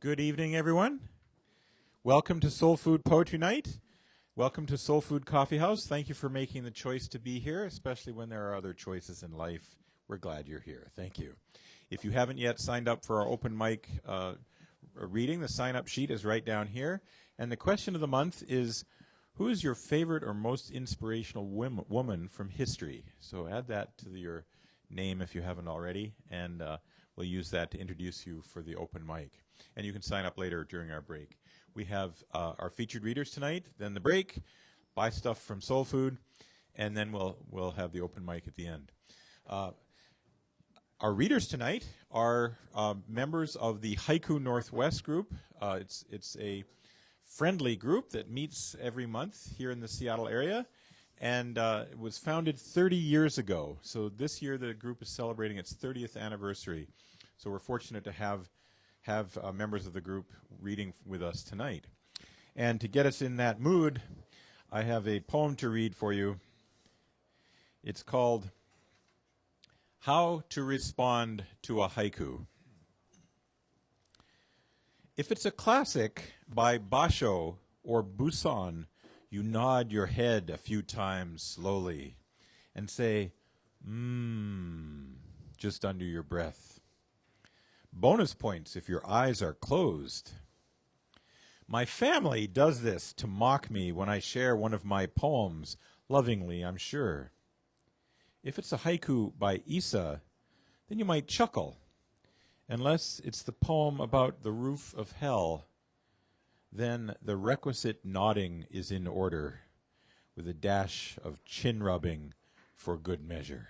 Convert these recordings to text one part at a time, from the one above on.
Good evening, everyone. Welcome to Soul Food Poetry Night. Welcome to Soul Food Coffee House. Thank you for making the choice to be here, especially when there are other choices in life. We're glad you're here. Thank you. If you haven't yet signed up for our open mic reading, the sign-up sheet is right down here. And the question of the month is, who is your favorite or most inspirational woman from history? So add that to your name if you haven't already, and we'll use that to introduce you for the open mic. And you can sign up later during our break. We have our featured readers tonight, then the break, buy stuff from Soul Food, and then we'll have the open mic at the end. Our readers tonight are members of the Haiku Northwest group. It's a friendly group that meets every month here in the Seattle area, and it was founded 30 years ago. So this year the group is celebrating its 30th anniversary. So we're fortunate to have members of the group reading with us tonight. And to get us in that mood, I have a poem to read for you. It's called How to Respond to a Haiku. If it's a classic by Basho or Busan, you nod your head a few times slowly and say, just under your breath. Bonus points if your eyes are closed. My family does this to mock me when I share one of my poems, lovingly, I'm sure. If it's a haiku by Issa, then you might chuckle. Unless it's the poem about the roof of hell, then the requisite nodding is in order, with a dash of chin rubbing for good measure.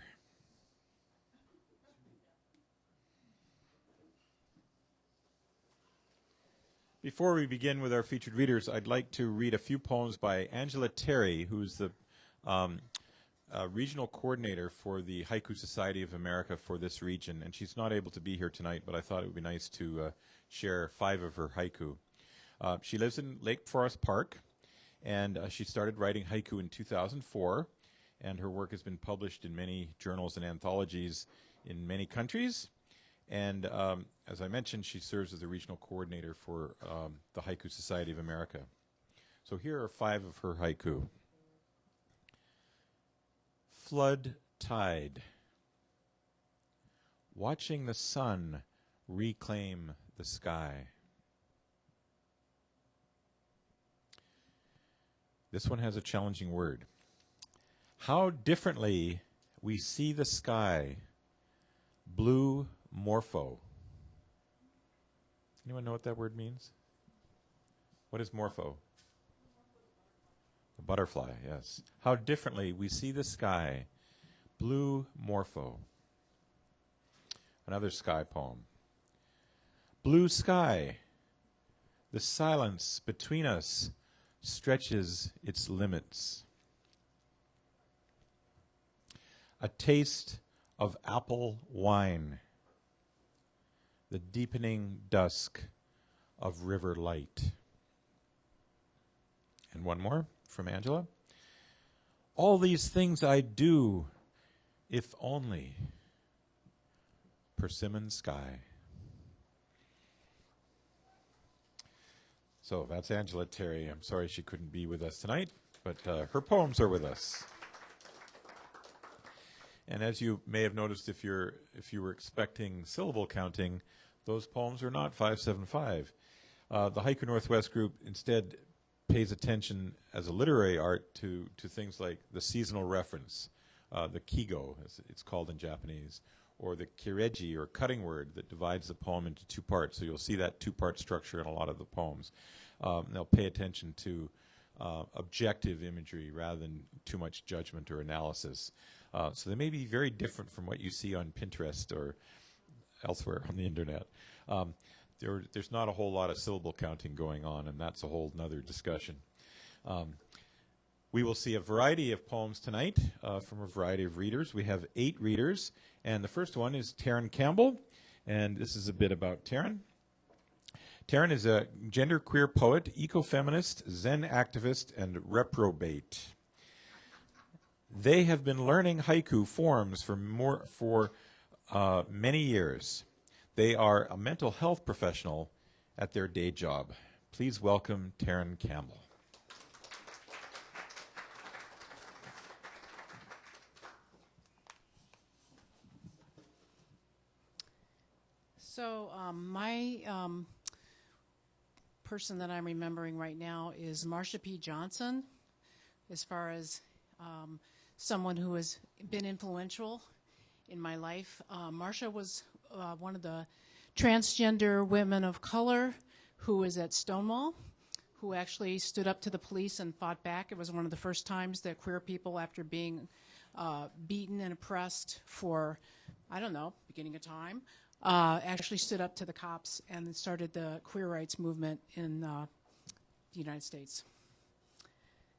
Before we begin with our featured readers, I'd like to read a few poems by Angela Terry, who's the regional coordinator for the Haiku Society of America for this region. And she's not able to be here tonight, but I thought it would be nice to share 5 of her haiku. She lives in Lake Forest Park, and she started writing haiku in 2004, and her work has been published in many journals and anthologies in many countries. And as I mentioned, she serves as the regional coordinator for the Haiku Society of America. So here are 5 of her haiku. Flood tide. Watching the sun reclaim the sky. This one has a challenging word. How differently we see the sky. Blue morpho. Anyone know what that word means? What is morpho? The butterfly, yes. How differently we see the sky. Blue morpho. Another sky poem. Blue sky. The silence between us stretches its limits. A taste of apple wine. The deepening dusk of river light. And one more from Angela. All these things I do, if only. Persimmon sky. So that's Angela Terry. I'm sorry she couldn't be with us tonight, but her poems are with us. And as you may have noticed, if you were expecting syllable counting, those poems are not 575. The Haiku Northwest group instead pays attention as a literary art to things like the seasonal reference, the kigo, as it's called in Japanese, or the kireji, or cutting word, that divides the poem into 2 parts. So you'll see that 2-part structure in a lot of the poems. They'll pay attention to objective imagery rather than too much judgment or analysis. So they may be very different from what you see on Pinterest or elsewhere on the internet. There's not a whole lot of syllable counting going on, and that's a whole nother discussion. We will see a variety of poems tonight from a variety of readers. We have 8 readers, and the first one is Taryn Campbell, and this is a bit about Taryn. Taryn is a genderqueer poet, ecofeminist, Zen activist, and reprobate. They have been learning haiku forms for many years. They are a mental health professional at their day job. Please welcome Taryn Campbell. So my person that I'm remembering right now is Marsha P. Johnson, as far as someone who has been influential in my life. Marsha was one of the transgender women of color who was at Stonewall, who actually stood up to the police and fought back. It was one of the first times that queer people, after being beaten and oppressed for, I don't know, beginning of time, actually stood up to the cops and started the queer rights movement in the United States.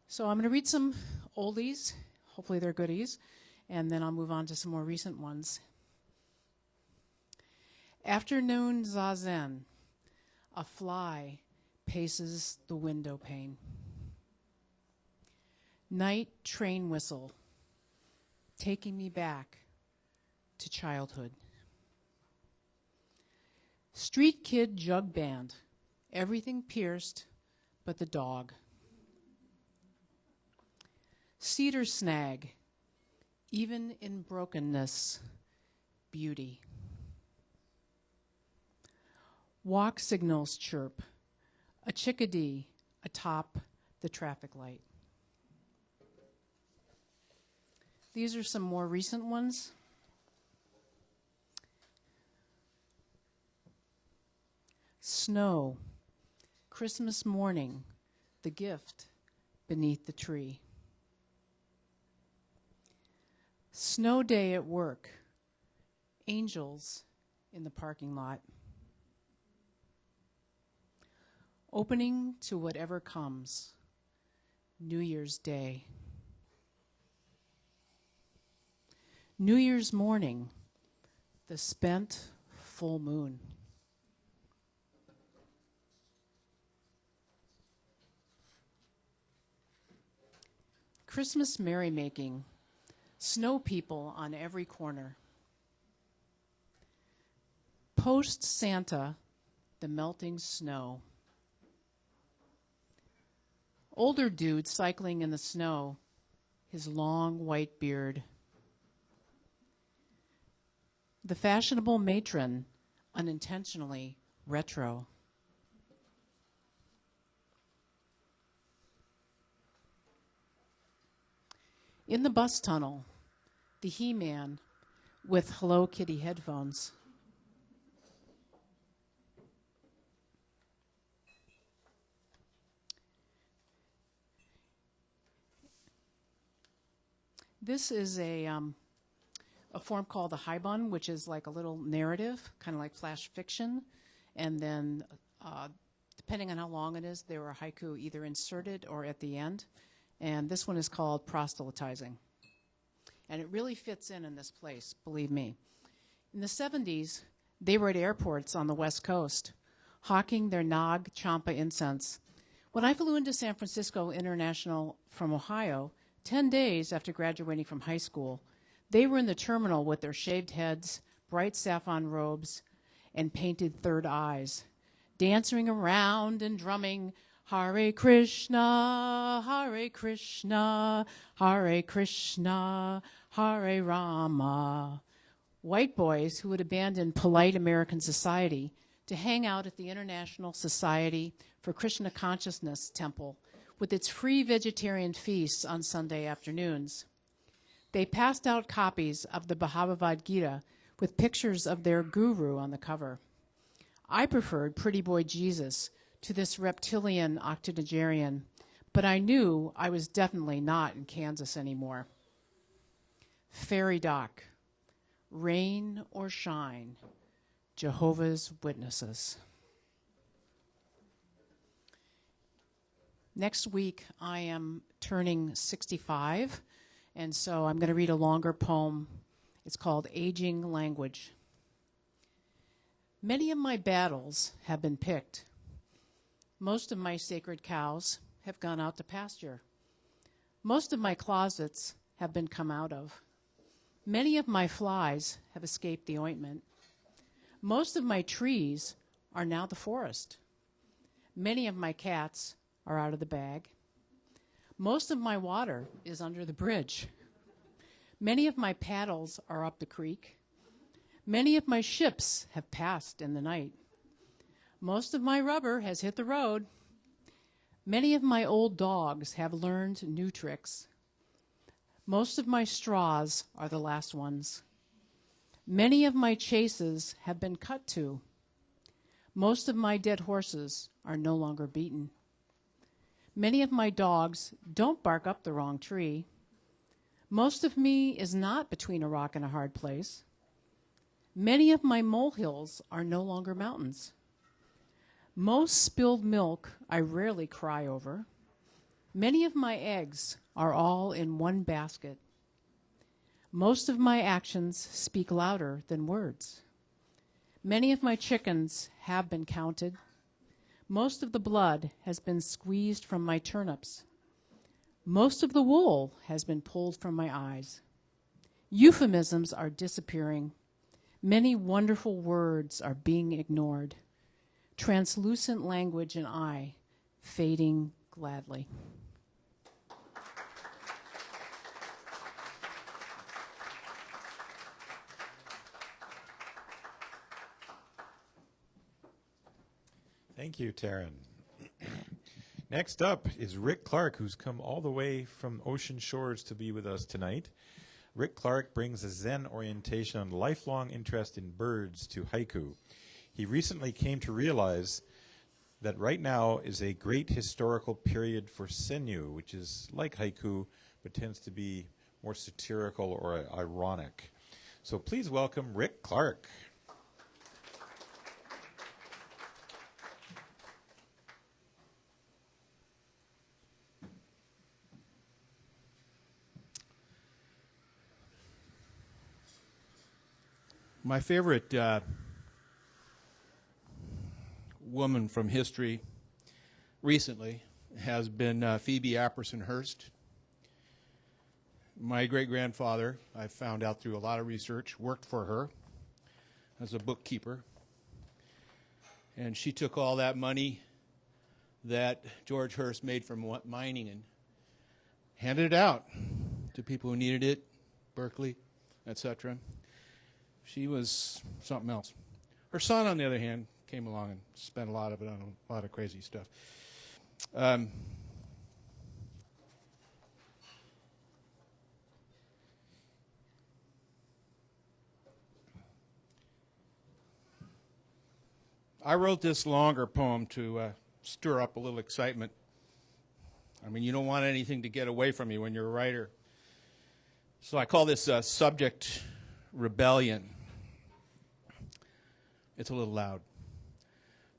So I'm going to read some oldies, hopefully they're goodies, and then I'll move on to some more recent ones. Afternoon zazen, a fly paces the window pane. Night train whistle, taking me back to childhood. Street kid jug band, everything pierced but the dog. Cedar snag, even in brokenness, beauty. Walk signals chirp, a chickadee atop the traffic light. These are some more recent ones. Snow, Christmas morning, the gift beneath the tree. Snow day at work, angels in the parking lot. Opening to whatever comes, New Year's Day. New Year's morning, the spent full moon. Christmas merrymaking, snow people on every corner. Post Santa, the melting snow. Older dude cycling in the snow, his long white beard. The fashionable matron, unintentionally retro. In the bus tunnel, the He-Man with Hello Kitty headphones. This is a form called the haibun, which is like a little narrative, kind of like flash fiction. And then, depending on how long it is, there are haiku either inserted or at the end. And this one is called Proselytizing. And it really fits in this place, believe me. In the 70s, they were at airports on the West Coast, hawking their Nag Champa incense. When I flew into San Francisco International from Ohio, 10 days after graduating from high school, they were in the terminal with their shaved heads, bright saffron robes, and painted third eyes, dancing around and drumming, Hare Krishna, Hare Krishna, Hare Krishna, Hare Rama. White boys who had abandoned polite American society to hang out at the International Society for Krishna Consciousness Temple with its free vegetarian feasts on Sunday afternoons. They passed out copies of the Bhagavad Gita with pictures of their guru on the cover. I preferred Pretty Boy Jesus to this reptilian octogenarian, but I knew I was definitely not in Kansas anymore. Ferry dock, rain or shine, Jehovah's Witnesses. Next week, I am turning 65, and so I'm going to read a longer poem. It's called Aging Language. Many of my battles have been picked. Most of my sacred cows have gone out to pasture. Most of my closets have been come out of. Many of my flies have escaped the ointment. Most of my trees are now the forest. Many of my cats are out of the bag. Most of my water is under the bridge. Many of my paddles are up the creek. Many of my ships have passed in the night. Most of my rubber has hit the road. Many of my old dogs have learned new tricks. Most of my straws are the last ones. Many of my chases have been cut to. Most of my dead horses are no longer beaten. Many of my dogs don't bark up the wrong tree. Most of me is not between a rock and a hard place. Many of my molehills are no longer mountains. Most spilled milk I rarely cry over. Many of my eggs are all in one basket. Most of my actions speak louder than words. Many of my chickens have been counted. Most of the blood has been squeezed from my turnips. Most of the wool has been pulled from my eyes. Euphemisms are disappearing. Many wonderful words are being ignored. Translucent language and I fading gladly. Thank you, Taryn. Next up is Rick Clark, who's come all the way from ocean shores to be with us tonight. Rick Clark brings a Zen orientation and lifelong interest in birds to haiku. He recently came to realize that right now is a great historical period for senryu, which is like haiku, but tends to be more satirical or ironic. So please welcome Rick Clark. My favorite woman from history recently has been Phoebe Apperson Hearst. My great-grandfather, I found out through a lot of research, worked for her as a bookkeeper. And she took all that money that George Hearst made from mining and handed it out to people who needed it, Berkeley, etc. She was something else. Her son, on the other hand, came along and spent a lot of it on a lot of crazy stuff. I wrote this longer poem to stir up a little excitement. I mean, you don't want anything to get away from you when you're a writer. So I call this Subject Rebellion. It's a little loud.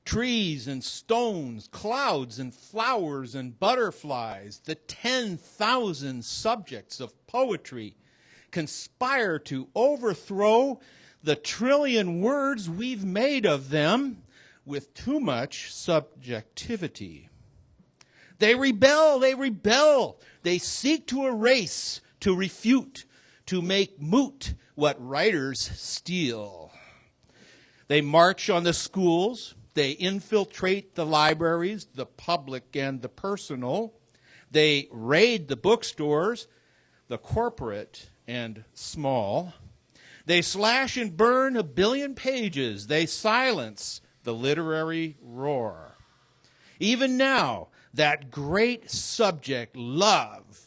Trees and stones, clouds and flowers and butterflies, the 10,000 subjects of poetry conspire to overthrow the trillion words we've made of them with too much subjectivity. They rebel, they seek to erase, to refute, to make moot what writers steal. They march on the schools, they infiltrate the libraries, the public and the personal. They raid the bookstores, the corporate and small. They slash and burn 1 billion pages. They silence the literary roar. Even now, that great subject, love,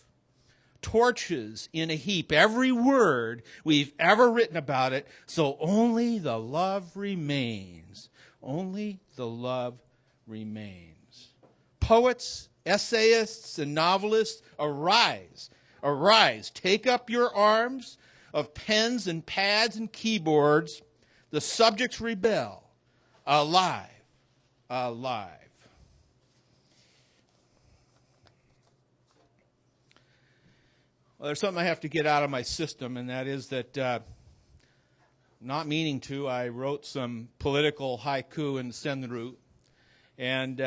torches in a heap every word we've ever written about it, so only the love remains. Only the love remains. Poets, essayists, and novelists, arise. Arise. Take up your arms of pens and pads and keyboards. The subjects rebel. Alive. Alive. Well, there's something I have to get out of my system, and that is that, not meaning to, I wrote some political haiku in Senryu, and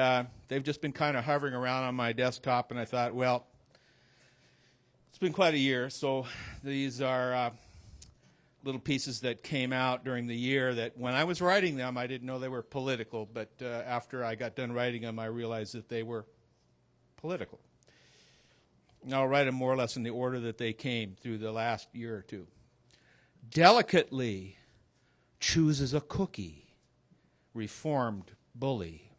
they've just been kind of hovering around on my desktop, and I thought, well, it's been quite a year, so these are little pieces that came out during the year that when I was writing them, I didn't know they were political, but after I got done writing them, I realized that they were political. And I'll write them more or less in the order that they came through the last year or two. Delicately chooses a cookie, reformed bully.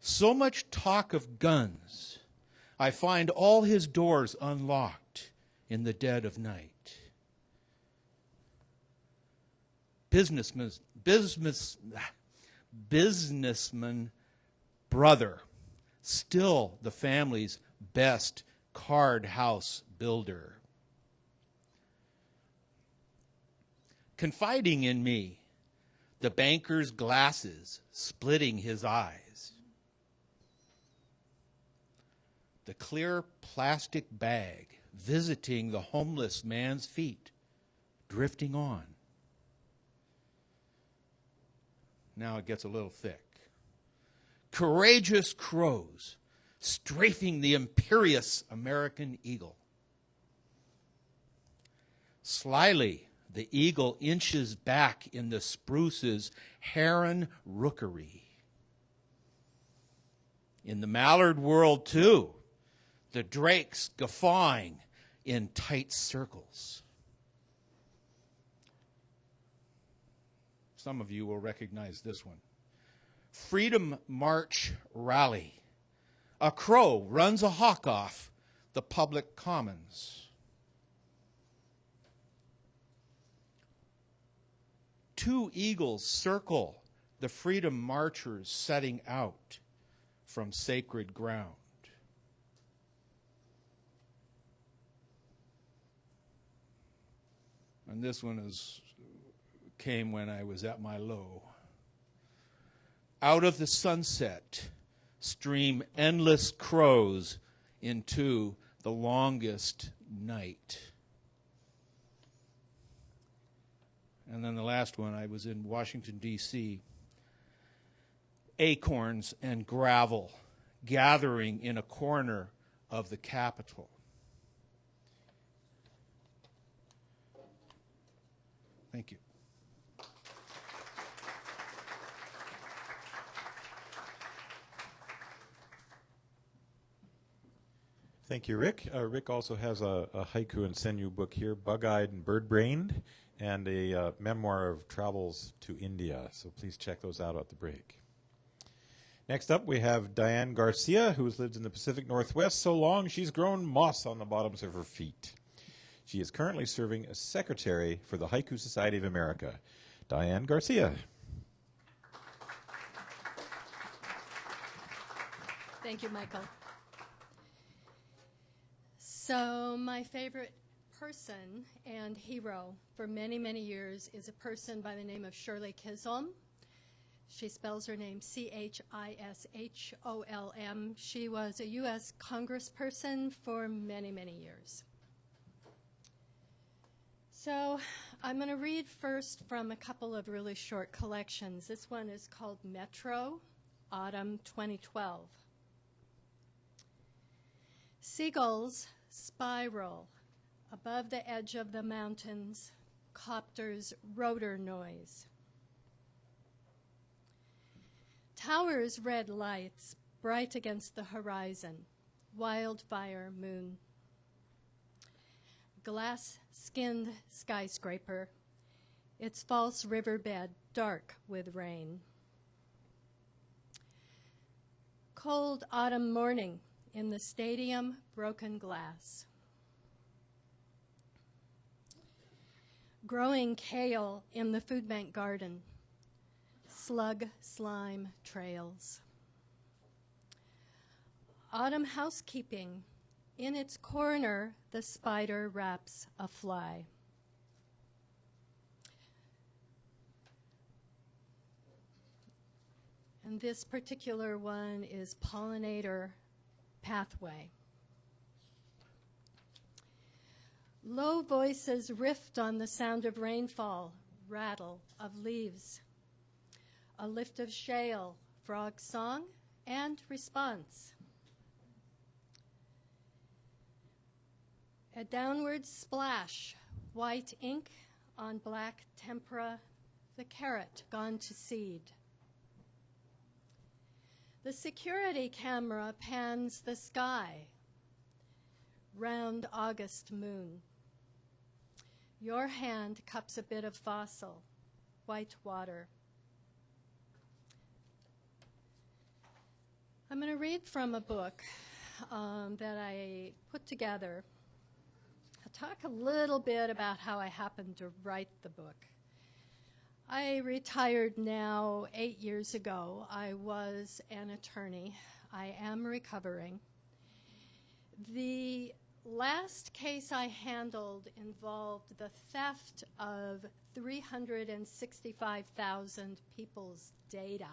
So much talk of guns, I find all his doors unlocked in the dead of night. Businessman brother, still the family's best card house builder. Confiding in me, the banker's glasses splitting his eyes. The clear plastic bag visiting the homeless man's feet, drifting on. Now it gets a little thick. Courageous crows strafing the imperious American eagle. Slyly, the eagle inches back in the spruce's heron rookery. In the mallard world, too, the drakes guffawing in tight circles. Some of you will recognize this one. Freedom March Rally. A crow runs a hawk off the public commons. Two eagles circle the freedom marchers setting out from sacred ground. And this one came when I was at my low. Out of the sunset stream endless crows into the longest night. And then the last one, I was in Washington, D.C. Acorns and gravel gathering in a corner of the Capitol. Thank you. Thank you, Rick. Rick also has a haiku and senyu book here, Bug-Eyed and Bird-Brained, and a memoir of travels to India. So please check those out at the break. Next up, we have Diane Garcia, who has lived in the Pacific Northwest so long she's grown moss on the bottoms of her feet. She is currently serving as secretary for the Haiku Society of America. Diane Garcia. Thank you, Michael. So my favorite person and hero for many, many years is a person by the name of Shirley Chisholm. She spells her name Chisholm. She was a U.S. congressperson for many, many years. So I'm going to read first from a couple of really short collections. This one is called Metro, Autumn 2012. Seagulls spiral above the edge of the mountains, copters' rotor noise. Towers' red lights bright against the horizon, wildfire moon. Glass-skinned skyscraper, its false riverbed dark with rain. Cold autumn morning in the stadium, broken glass. Growing kale in the food bank garden, slug slime trails. Autumn housekeeping, in its corner the spider wraps a fly. And this particular one is pollinator pathway. Low voices rift on the sound of rainfall, rattle of leaves. A lift of shale, frog song, and response. A downward splash White ink on black tempera, the carrot gone to seed. The security camera pans the sky, round August moon. Your hand cups a bit of fossil, white water. I'm going to read from a book that I put together. I'll talk a little bit about how I happened to write the book. I retired now 8 years ago. I was an attorney. I am recovering. The last case I handled involved the theft of 365,000 people's data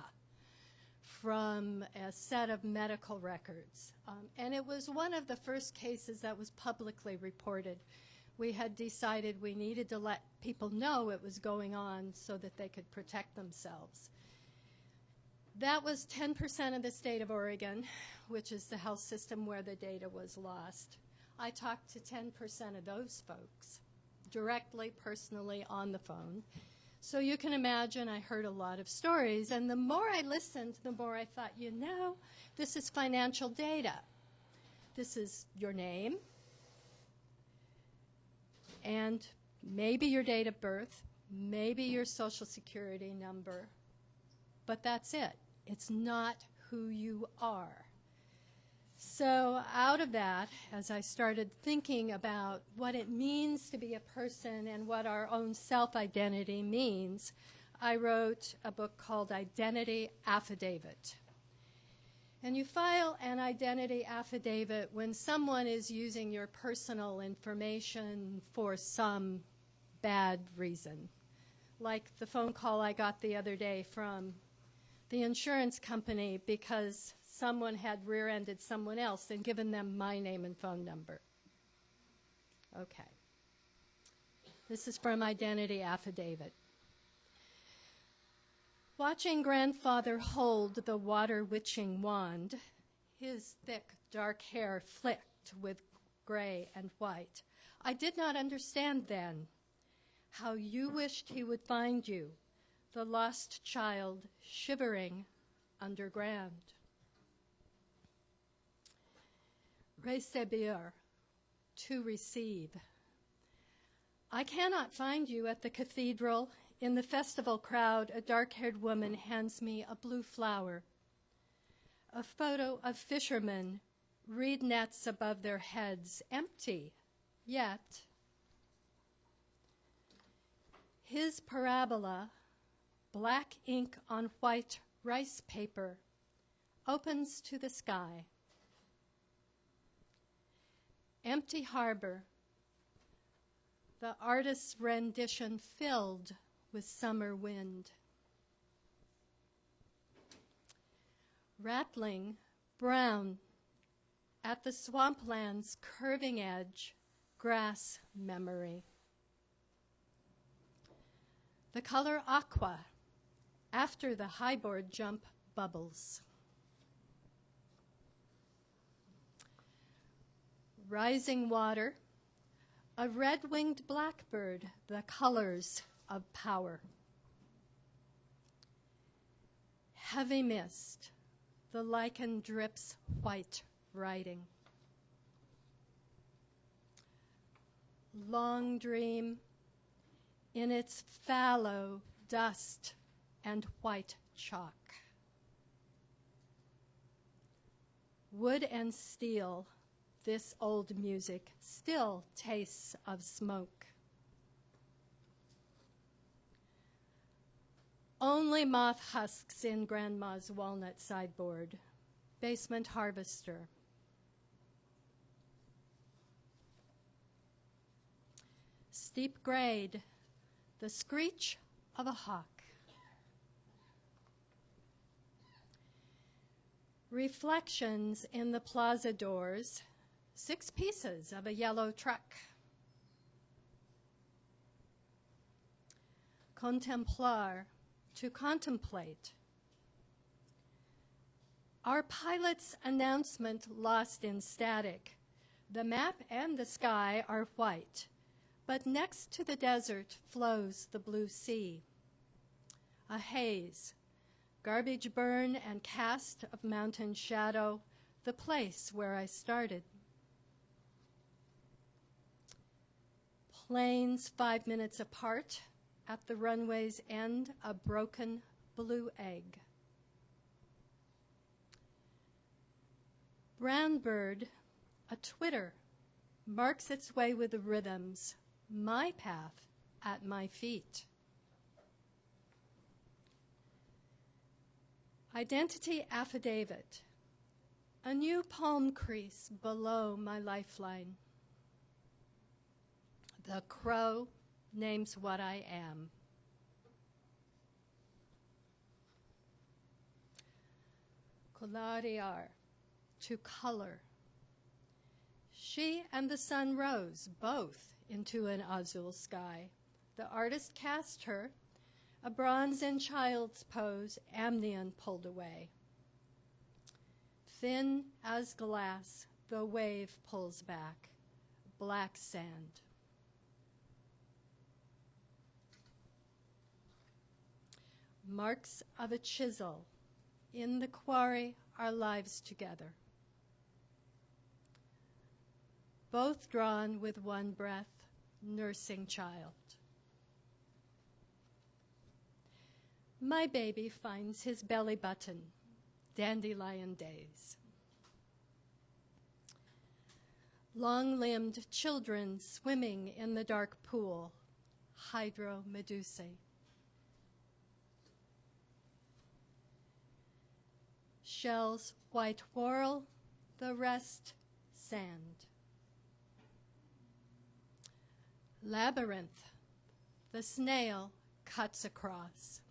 from a set of medical records. And it was one of the first cases that was publicly reported. We had decided we needed to let people know it was going on so that they could protect themselves. That was 10% of the state of Oregon, which is the health system where the data was lost. I talked to 10% of those folks directly, personally, on the phone. So you can imagine I heard a lot of stories, and the more I listened, the more I thought, you know, this is financial data. This is your name, and maybe your date of birth, maybe your social security number, but that's it. It's not who you are. So out of that, as I started thinking about what it means to be a person and what our own self-identity means, I wrote a book called Identity Affidavit. And you file an identity affidavit when someone is using your personal information for some bad reason, like the phone call I got the other day from the insurance company because someone had rear-ended someone else and given them my name and phone number. Okay. This is from Identity Affidavit. Watching grandfather hold the water-witching wand, his thick, dark hair flicked with gray and white, I did not understand then how you wished he would find you, the lost child shivering underground. Receber, to receive. I cannot find you at the cathedral. In the festival crowd, a dark-haired woman hands me a blue flower. A photo of fishermen, reed nets above their heads, empty, yet. His parabola, black ink on white rice paper, opens to the sky. Empty harbor, the artist's rendition filled with summer wind. Rattling, brown, at the swampland's curving edge, grass memory. The color aqua, after the highboard jump bubbles. Rising water, a red-winged blackbird, the colors of power. Heavy mist, the lichen drips white writing. Long dream, in its fallow dust and white chalk. Wood and steel, this old music still tastes of smoke. Only moth husks in Grandma's walnut sideboard. Basement harvester. Steep grade, the screech of a hawk. Reflections in the plaza doors, 6 pieces of a yellow truck. Contemplar, to contemplate. Our pilot's announcement lost in static. The map and the sky are white. But next to the desert flows the blue sea, a haze, garbage burn and cast of mountain shadow, the place where I started. Planes 5 minutes apart, at the runway's end, a broken blue egg. Brown bird, a twitter, marks its way with the rhythms, my path at my feet. Identity affidavit, a new palm crease below my lifeline. The crow names what I am. Colorear, to color. She and the sun rose, both into an azul sky. The artist cast her, a bronze in child's pose, Amnion pulled away. Thin as glass, the wave pulls back, black sand. Marks of a chisel, in the quarry, our lives together. Both drawn with one breath, nursing child. My baby finds his belly button, dandelion days. Long-limbed children swimming in the dark pool, hydromedusae. Shells white whorl, the rest sand. Labyrinth, the snail cuts across.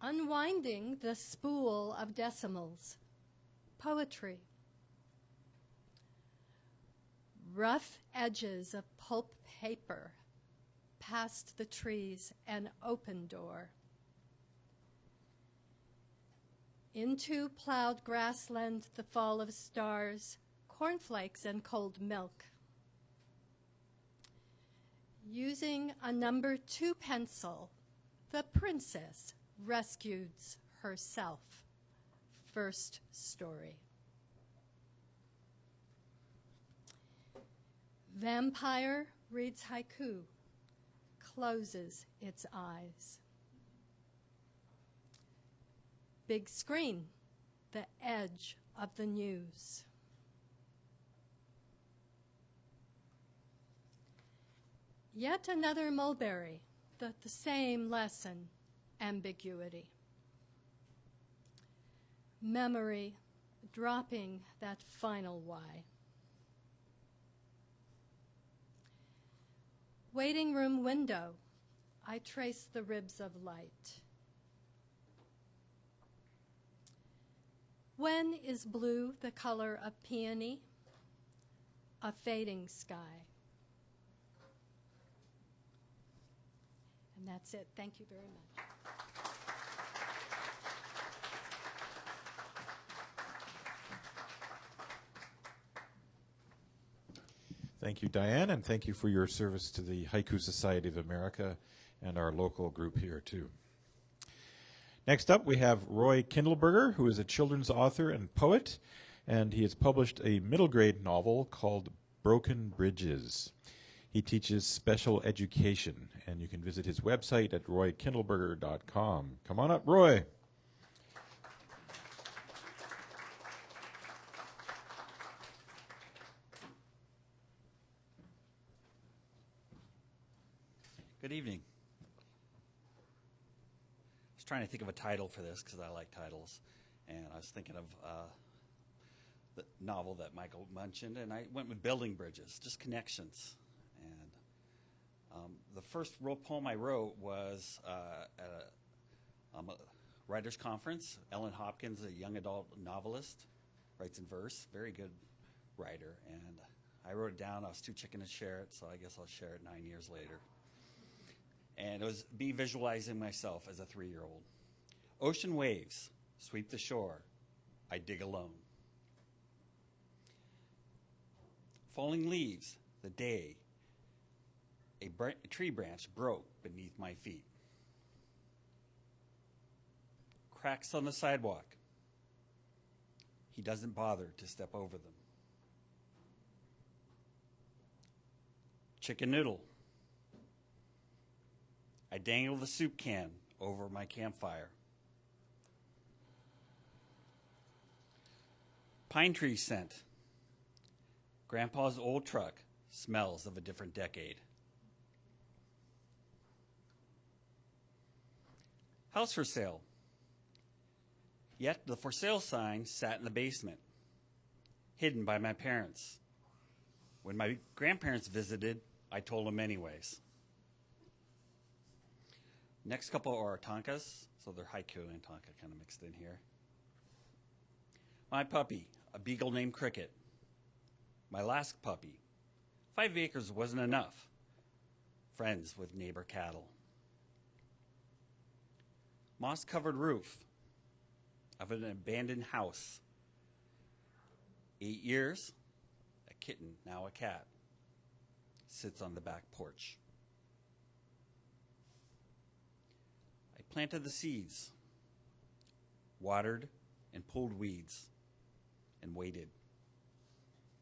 Unwinding the spool of decimals, poetry. Rough edges of pulp paper, past the trees, an open door. Into plowed grassland, the fall of stars, cornflakes and cold milk. Using a number 2 pencil, the princess rescues herself. First story. Vampire reads haiku, closes its eyes. Big screen, the edge of the news. Yet another mulberry, the same lesson, ambiguity. Memory dropping that final Y. Waiting room window, I trace the ribs of light. When is blue the color of peony? A fading sky. And that's it. Thank you very much. Thank you, Diane, and thank you for your service to the Haiku Society of America and our local group here, too. Next up, we have Roy Kindleberger, who is a children's author and poet, and he has published a middle grade novel called Broken Bridges. He teaches special education, and you can visit his website at roykindleberger.com. Come on up, Roy. Good evening. I was trying to think of a title for this because I like titles, and I was thinking of the novel that Michael mentioned, and I went with Building Bridges, just connections. And the first poem I wrote was at a writer's conference. Ellen Hopkins, a young adult novelist, writes in verse, very good writer, and I wrote it down. I was too chicken to share it, so I guess I'll share it 9 years later. And it was me visualizing myself as a 3-year-old. Ocean waves sweep the shore. I dig alone. Falling leaves, the day, a tree branch broke beneath my feet. Cracks on the sidewalk. He doesn't bother to step over them. Chicken noodle. I dangle the soup can over my campfire. Pine tree scent. Grandpa's old truck smells of a different decade. House for sale. Yet the for sale sign sat in the basement, hidden by my parents. When my grandparents visited, I told them anyways. Next couple are tankas, so they're haiku and tanka kind of mixed in here. My puppy, a beagle named Cricket. My last puppy, 5 acres wasn't enough. Friends with neighbor cattle. Moss-covered roof of an abandoned house. 8 years, a kitten, now a cat, sits on the back porch. I planted the seeds, watered and pulled weeds, and waited.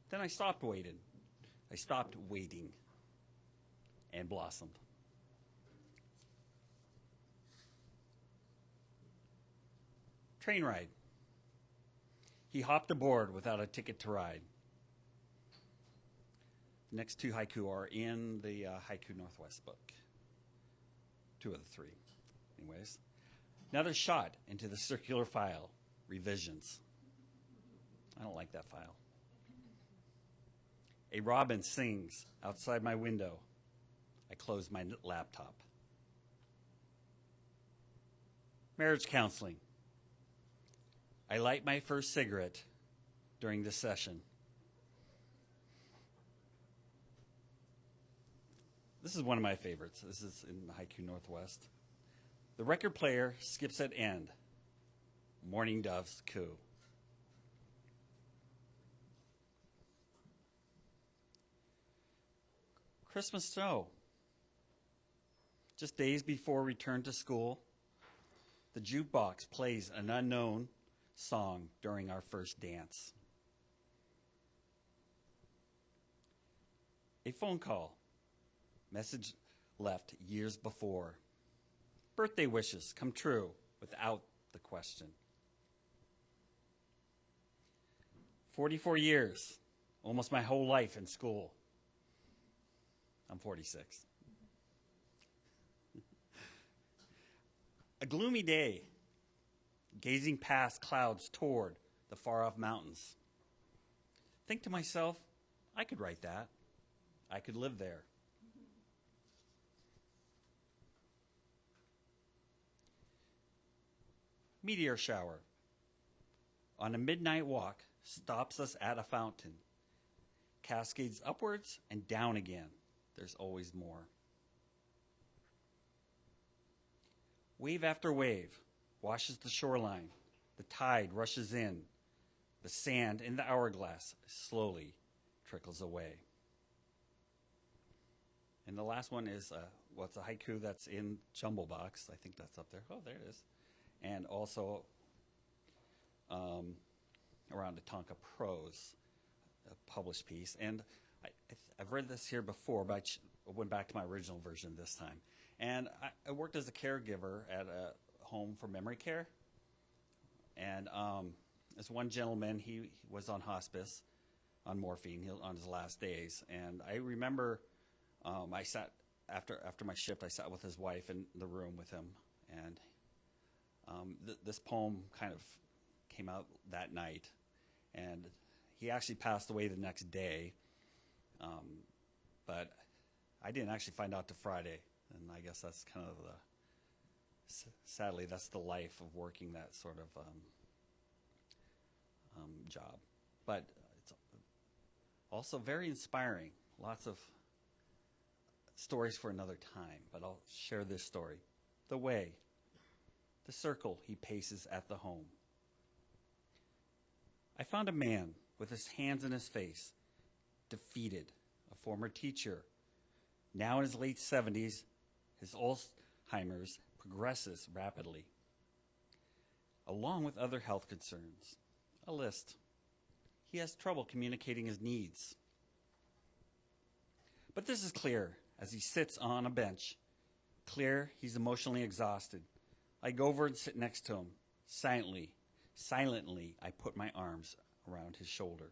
Then I stopped waiting. I stopped waiting and blossomed. Train ride. He hopped aboard without a ticket to ride. The next 2 haiku are in the Haiku Northwest book. 2 of the 3. Anyways. Another shot into the circular file. Revisions. I don't like that file. A robin sings outside my window. I close my laptop. Marriage counseling. I light my first cigarette during this session. This is one of my favorites. This is in the Haiku Northwest. The record player skips at end. Mourning doves coo. Christmas snow. Just days before return to school, the jukebox plays an unknown song during our first dance. A phone call. Message left years before. Birthday wishes come true without the question. 44 years, almost my whole life in school. I'm 46. A gloomy day, gazing past clouds toward the far-off mountains. Think to myself, I could write that. I could live there. Meteor shower. On a midnight walk, stops us at a fountain. Cascades upwards and down again. There's always more. Wave after wave washes the shoreline. The tide rushes in. The sand in the hourglass slowly trickles away. And the last one is, it's a haiku that's in Jumble Box. I think that's up there. Oh, there it is. And also around the Tonka Prose, a published piece. And I've read this here before, but I went back to my original version this time. And I worked as a caregiver at a home for memory care. And this one gentleman, he was on hospice, on morphine, on his last days. And I remember I sat, after my shift, I sat with his wife in the room with him. And this poem kind of came out that night. And he actually passed away the next day. But I didn't actually find out till Friday. And I guess that's kind of sadly, that's the life of working that sort of job. But it's also very inspiring. Lots of stories for another time, but I'll share this story. The way, the circle he paces at the home. I found a man with his hands in his face, defeated, a former teacher. Now in his late 70s, his Alzheimer's progresses rapidly, along with other health concerns. A list. He has trouble communicating his needs. But this is clear as he sits on a bench. Clear he's emotionally exhausted. I go over and sit next to him. Silently, I put my arms around his shoulder.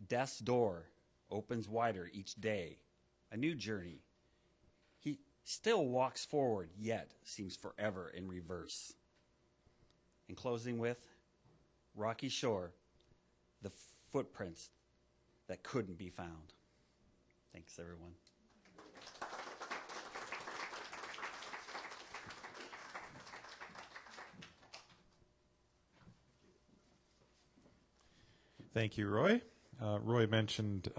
Death's door opens wider each day, a new journey. He still walks forward, yet seems forever in reverse. In closing with Rocky Shore, the footprints that couldn't be found. Thanks, everyone. Thank you, Roy. Roy mentioned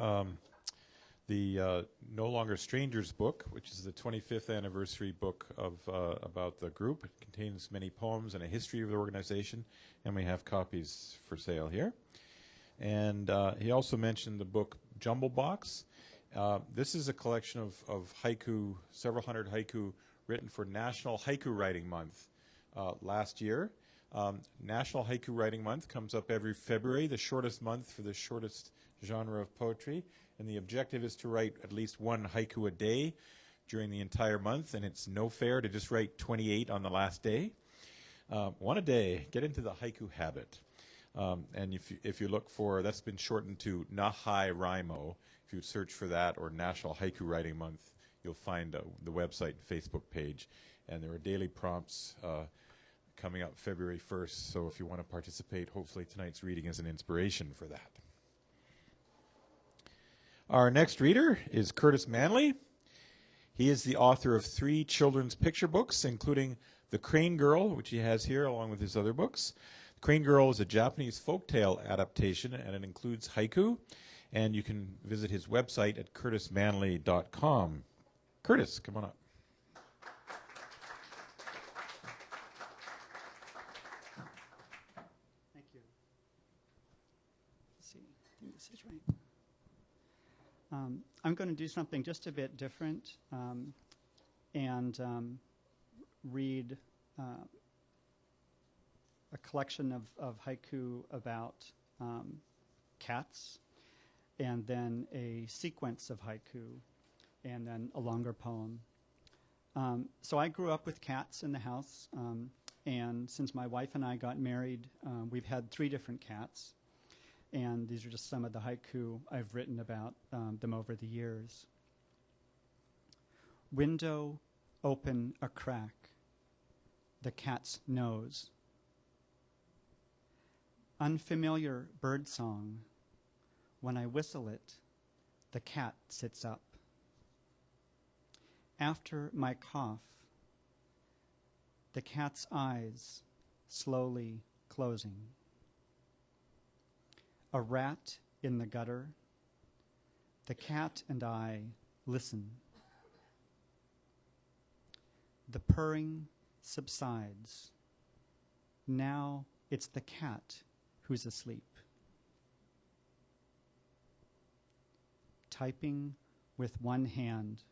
the No Longer Strangers book, which is the 25th anniversary book of about the group. It contains many poems and a history of the organization, and we have copies for sale here. And he also mentioned the book Jumble Box. This is a collection of haiku, several hundred haiku written for National Haiku Writing Month last year. National Haiku Writing Month comes up every February, the shortest month for the shortest genre of poetry. And the objective is to write at least one haiku a day during the entire month, and it's no fair to just write 28 on the last day. One a day. Get into the haiku habit. And if you look for, that's been shortened to NaHaiWriMo. If you search for that or National Haiku Writing Month, you'll find the website and Facebook page. And there are daily prompts coming up February 1st. So if you want to participate, hopefully tonight's reading is an inspiration for that. Our next reader is Curtis Manley. He is the author of 3 children's picture books, including The Crane Girl, which he has here along with his other books. The Crane Girl is a Japanese folktale adaptation, and it includes haiku. And you can visit his website at curtismanley.com. Curtis, come on up. Thank you. Let's see. I think this is right. I'm going to do something just a bit different and read a collection of haiku about cats, and then a sequence of haiku, and then a longer poem. So I grew up with cats in the house, and since my wife and I got married, we've had 3 different cats. And these are just some of the haiku I've written about them over the years. Window open a crack, the cat's nose. Unfamiliar bird song, when I whistle it, the cat sits up. After my cough, the cat's eyes slowly closing. A rat in the gutter, the cat and I listen. The purring subsides. Now it's the cat who's asleep. Typing with one hand,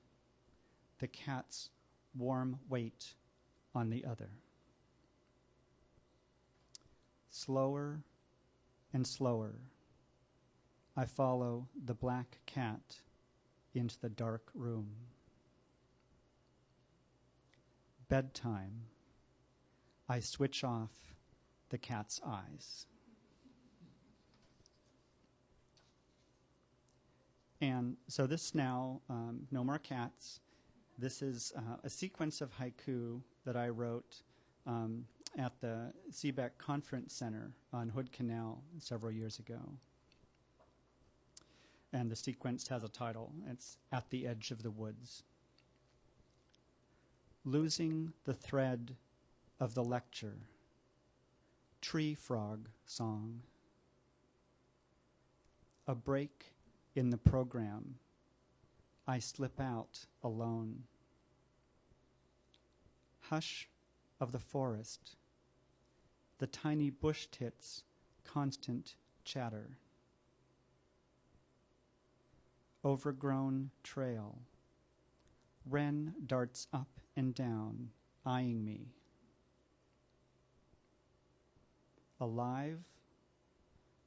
the cat's warm weight on the other. Slower and slower, I follow the black cat into the dark room. Bedtime, I switch off the cat's eyes. And so this now, No More Cats. This is a sequence of haiku that I wrote at the Seebeck Conference Center on Hood Canal several years ago. And the sequence has a title. It's At the Edge of the Woods. Losing the thread of the lecture. Tree frog song. A break in the program. I slip out alone. Hush of the forest. The tiny bush tits' constant chatter. overgrown trail. Wren darts up and down, eyeing me. Alive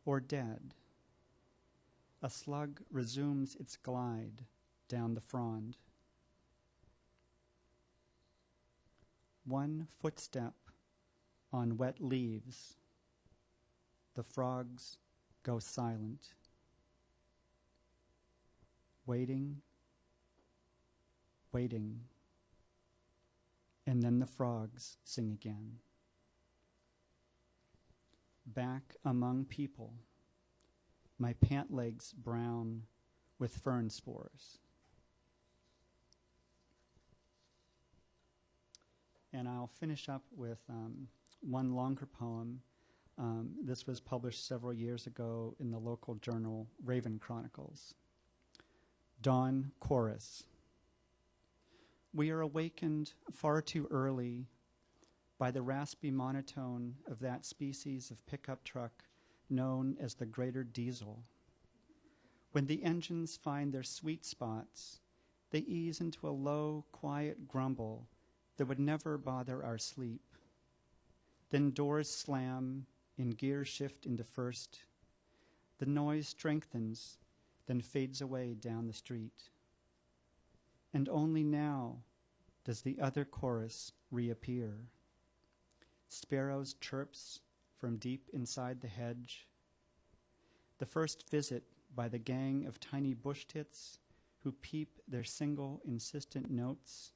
or dead? A slug resumes its glide down the frond. One footstep on wet leaves. The frogs go silent. Waiting, waiting, and then the frogs sing again. Back among people, my pant legs brown with fern spores. And I'll finish up with one longer poem. This was published several years ago in the local journal Raven Chronicles. Dawn Chorus. We are awakened far too early by the raspy monotone of that species of pickup truck known as the greater diesel. When the engines find their sweet spots, they ease into a low, quiet grumble that would never bother our sleep. Then doors slam and gears shift into first. The noise strengthens, then fades away down the street. And only now does the other chorus reappear. Sparrows chirps from deep inside the hedge. The first visit by the gang of tiny bush tits who peep their single insistent notes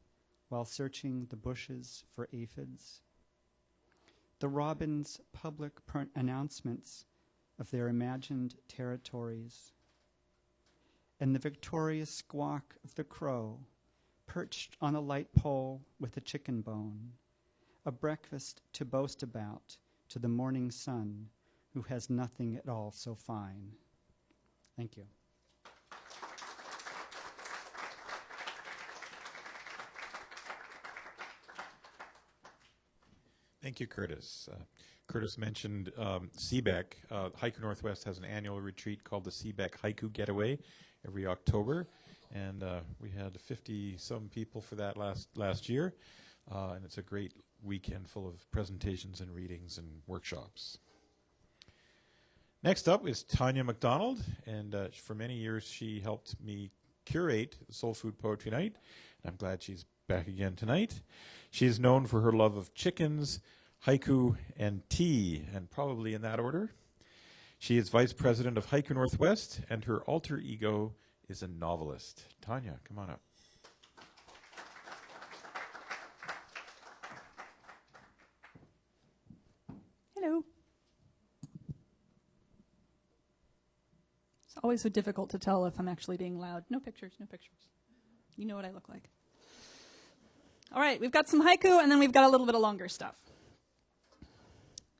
while searching the bushes for aphids. The robins' public announcements of their imagined territories. And the victorious squawk of the crow perched on a light pole with a chicken bone, a breakfast to boast about to the morning sun who has nothing at all so fine. Thank you. Thank you, Curtis. Curtis mentioned CBEC. Haiku Northwest has an annual retreat called the CBEC Haiku Getaway every October, and we had 50-some people for that last year, and it's a great weekend full of presentations and readings and workshops. Next up is Tanya McDonald, and for many years she helped me curate the Soul Food Poetry Night, and I'm glad she's back again tonight. She is known for her love of chickens, haiku, and tea, and probably in that order. She is vice president of Haiku Northwest, and her alter ego is a novelist. Tanya, come on up. Hello. It's always so difficult to tell if I'm actually being loud. No pictures, no pictures. You know what I look like. All right, we've got some haiku, and then we've got a little bit of longer stuff.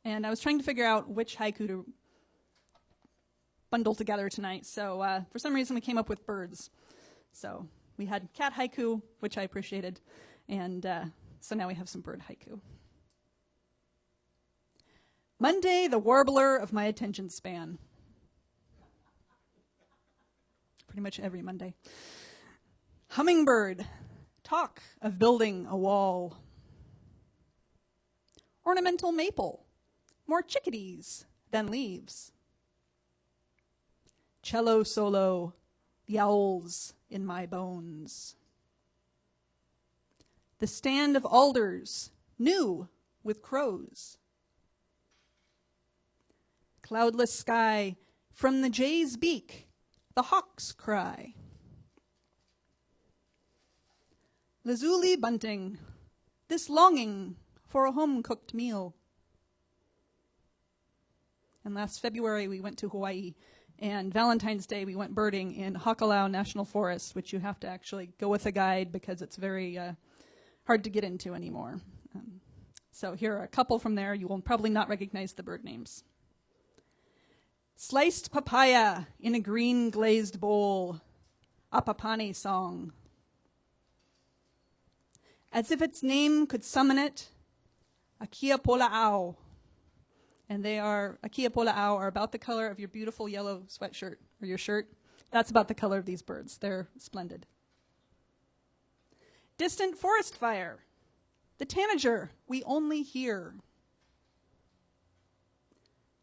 And I was trying to figure out which haiku to bundle together tonight. So for some reason, we came up with birds. So we had cat haiku, which I appreciated. And so now we have some bird haiku. Monday, the warbler of my attention span. Pretty much every Monday. Hummingbird, talk of building a wall. Ornamental maple, more chickadees than leaves. Cello solo, the owls in my bones. The stand of alders, new with crows. Cloudless sky, from the jay's beak, the hawk's cry. Lazuli bunting, this longing for a home-cooked meal. And last February we went to Hawaii, and Valentine's Day we went birding in Hakalau National Forest, which you have to actually go with a guide because it's very hard to get into anymore. So here are a couple from there. You will probably not recognize the bird names. Sliced papaya in a green glazed bowl, a Papani song. As if its name could summon it, Akia Pola'au. And they are, Akia Pola'au are about the color of your beautiful yellow sweatshirt, or your shirt. That's about the color of these birds. They're splendid. Distant forest fire. The tanager we only hear.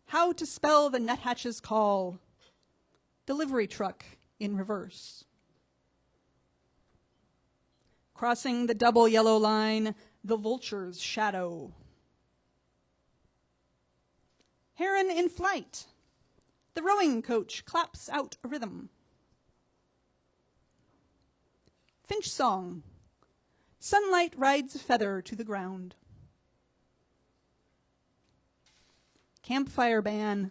How to spell the nuthatch's call. Delivery truck in reverse. Crossing the double yellow line, the vulture's shadow. Heron in flight. The rowing coach claps out a rhythm. Finch song. Sunlight rides a feather to the ground. Campfire ban.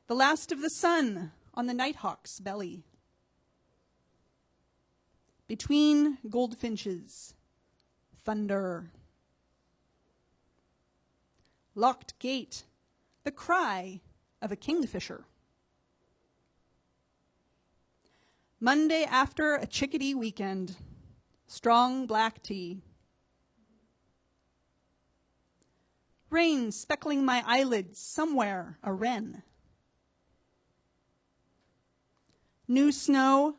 The last of the sun on the nighthawk's belly. Between goldfinches. Thunder. Locked gate. The cry of a kingfisher. Monday after a chickadee weekend. Strong black tea. Rain speckling my eyelids, somewhere a wren. New snow,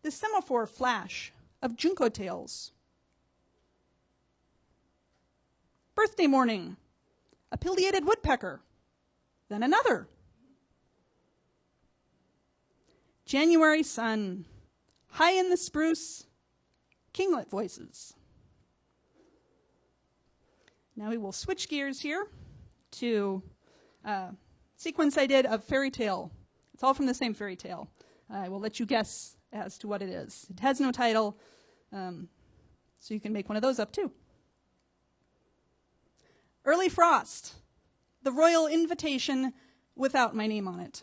the semaphore flash of junco tails. Birthday morning, a pileated woodpecker, then another. January sun, high in the spruce, kinglet voices. Now we will switch gears here to a sequence I did of fairy tale. It's all from the same fairy tale. I will let you guess as to what it is. It has no title, so you can make one of those up too. Early Frost, the royal invitation without my name on it.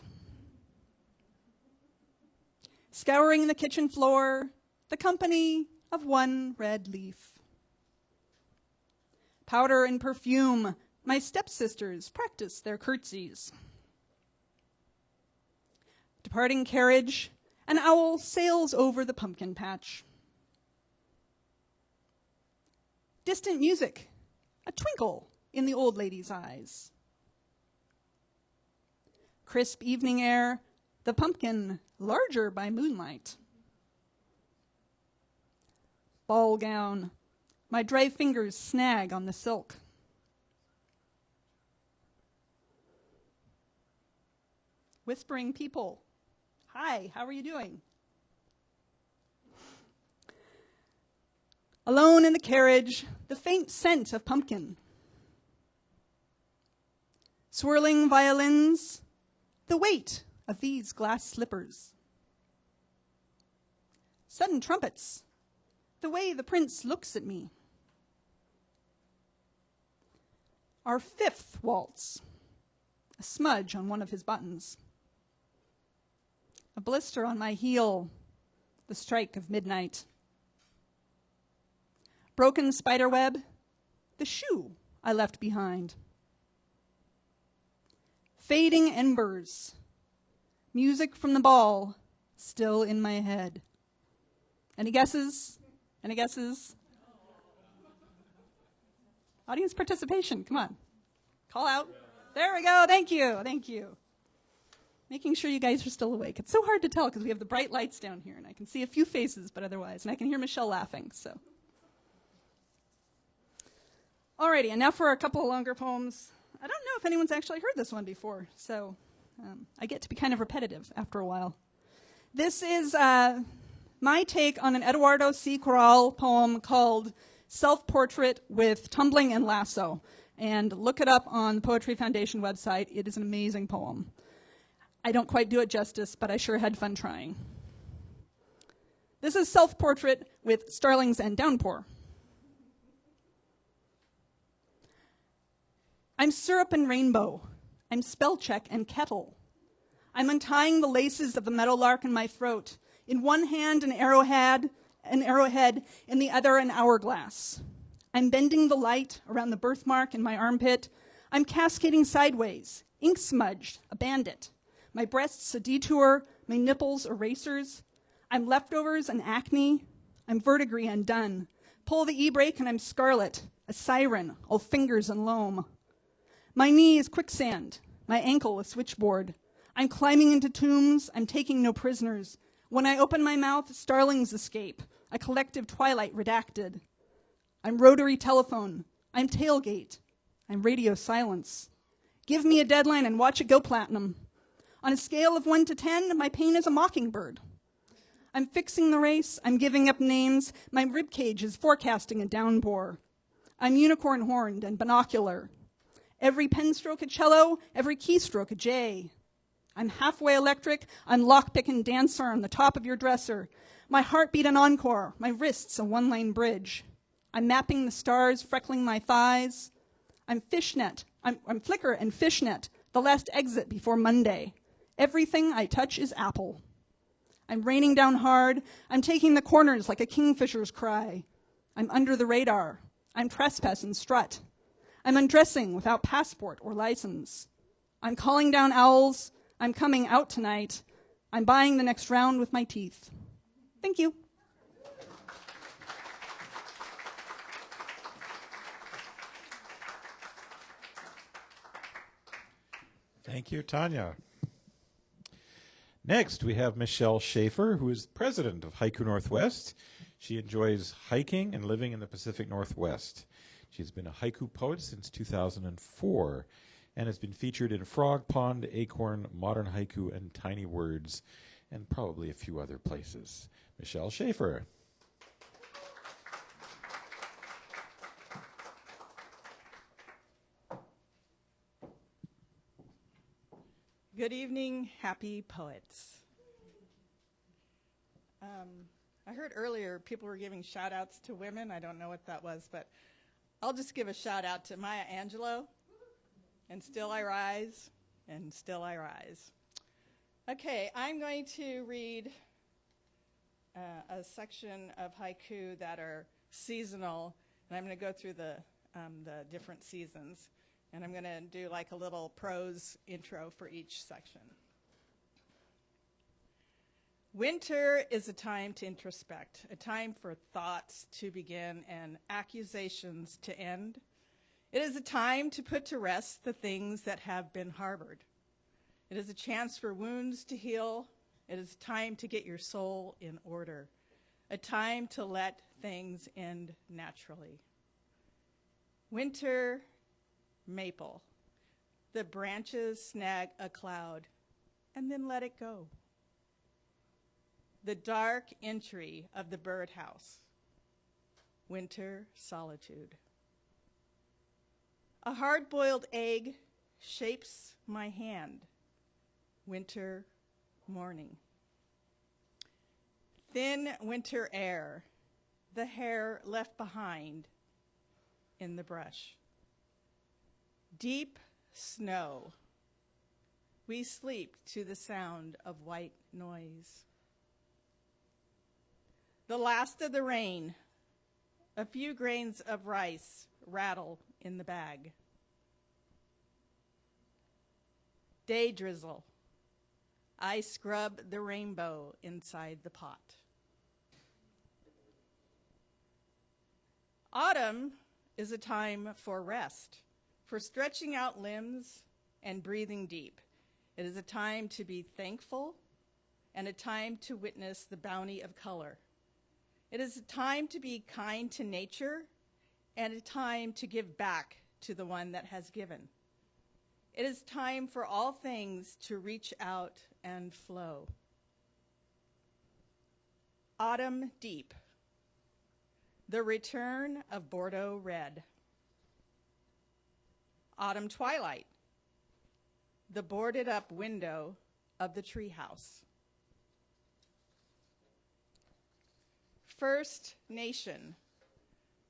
Scouring the kitchen floor, the company of one red leaf. Powder and perfume, my stepsisters practice their curtsies. Departing carriage, an owl sails over the pumpkin patch. Distant music, a twinkle in the old lady's eyes. Crisp evening air, the pumpkin larger by moonlight. Ball gown, my dry fingers snag on the silk. Whispering people, hi, how are you doing? Alone in the carriage, the faint scent of pumpkin. Swirling violins, the weight of these glass slippers. Sudden trumpets, the way the prince looks at me. Our fifth waltz, a smudge on one of his buttons. A blister on my heel, the strike of midnight. Broken spiderweb, the shoe I left behind. Fading embers, music from the ball still in my head. Any guesses? Any guesses? Audience participation, come on. Call out. There we go, thank you, thank you. Making sure you guys are still awake. It's so hard to tell because we have the bright lights down here and I can see a few faces, but otherwise, and I can hear Michelle laughing, so. Alrighty, and now for a couple of longer poems. I don't know if anyone's actually heard this one before, so I get to be kind of repetitive after a while. This is my take on an Eduardo C. Corral poem called Self-Portrait with Tumbling and Lasso. And look it up on the Poetry Foundation website. It is an amazing poem. I don't quite do it justice, but I sure had fun trying. This is Self-Portrait with Starlings and Downpour. I'm syrup and rainbow. I'm spell check and kettle. I'm untying the laces of the meadowlark in my throat. In one hand, an arrowhead, in the other, an hourglass. I'm bending the light around the birthmark in my armpit. I'm cascading sideways, ink smudged, a bandit. My breasts a detour, my nipples erasers. I'm leftovers and acne. I'm verdigris undone. Pull the e-brake and I'm scarlet, a siren, all fingers and loam. My knee is quicksand, my ankle a switchboard. I'm climbing into tombs, I'm taking no prisoners. When I open my mouth, starlings escape, a collective twilight redacted. I'm rotary telephone. I'm tailgate. I'm radio silence. Give me a deadline and watch it go platinum. On a scale of 1 to 10, my pain is a mockingbird. I'm fixing the race. I'm giving up names. My ribcage is forecasting a downpour. I'm unicorn horned and binocular. Every pen stroke a cello, every keystroke a J. I'm halfway electric. I'm lockpicking dancer on the top of your dresser. My heartbeat an encore. My wrists a one-lane bridge. I'm mapping the stars, freckling my thighs. I'm fishnet. I'm flicker and fishnet, the last exit before Monday. Everything I touch is apple. I'm raining down hard. I'm taking the corners like a kingfisher's cry. I'm under the radar. I'm trespass and strut. I'm undressing without passport or license. I'm calling down owls. I'm coming out tonight. I'm buying the next round with my teeth. Thank you. Thank you, Tanya. Next, we have Michelle Schaefer, who is president of Haiku Northwest. She enjoys hiking and living in the Pacific Northwest. She's been a haiku poet since 2004 and has been featured in Frog Pond, Acorn, Modern Haiku, and Tiny Words, and probably a few other places. Michelle Schaefer. Good evening, happy poets. I heard earlier people were giving shout outs to women. I don't know what that was, but I'll just give a shout out to Maya Angelou and Still I Rise and Still I Rise. Okay, I'm going to read a section of haiku that are seasonal, and I'm going to go through the different seasons. And I'm going to do like a little prose intro for each section. Winter is a time to introspect, a time for thoughts to begin and accusations to end. It is a time to put to rest the things that have been harbored. It is a chance for wounds to heal. It is a time to get your soul in order, a time to let things end naturally. Winter maple. The branches snag a cloud and then let it go. The dark entry of the birdhouse. Winter solitude. A hard-boiled egg shapes my hand. Winter morning. Thin winter air. The hair left behind in the brush. Deep snow. We sleep to the sound of white noise. The last of the rain. A few grains of rice rattle in the bag. Day drizzle. I scrub the rainbow inside the pot. Autumn is a time for rest, for stretching out limbs and breathing deep. It is a time to be thankful and a time to witness the bounty of color. It is a time to be kind to nature and a time to give back to the one that has given. It is time for all things to reach out and flow. Autumn deep. The return of Bordeaux red. Autumn twilight. The boarded up window of the treehouse. First Nation,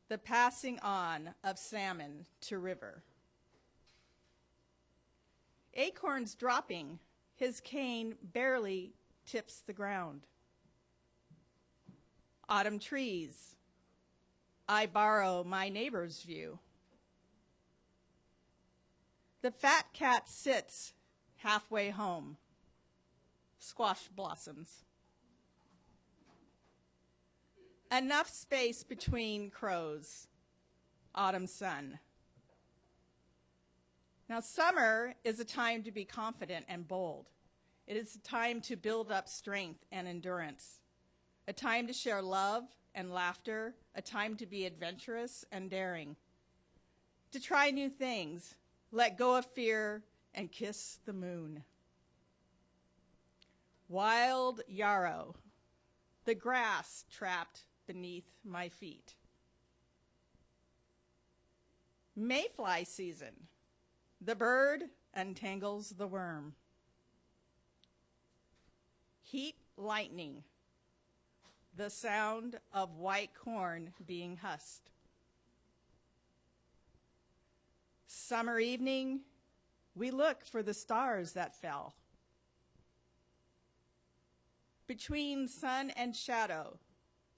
the passing on of salmon to river. Acorns dropping, his cane barely tips the ground. Autumn trees, I borrow my neighbor's view. The fat cat sits halfway home. Squash blossoms. Enough space between crows. Autumn sun. Now, summer is a time to be confident and bold. It is a time to build up strength and endurance, a time to share love and laughter, a time to be adventurous and daring, to try new things, let go of fear, and kiss the moon. Wild yarrow, the grass trapped beneath my feet. Mayfly season, the bird untangles the worm. Heat lightning, the sound of white corn being husked. Summer evening, we look for the stars that fell. Between sun and shadow,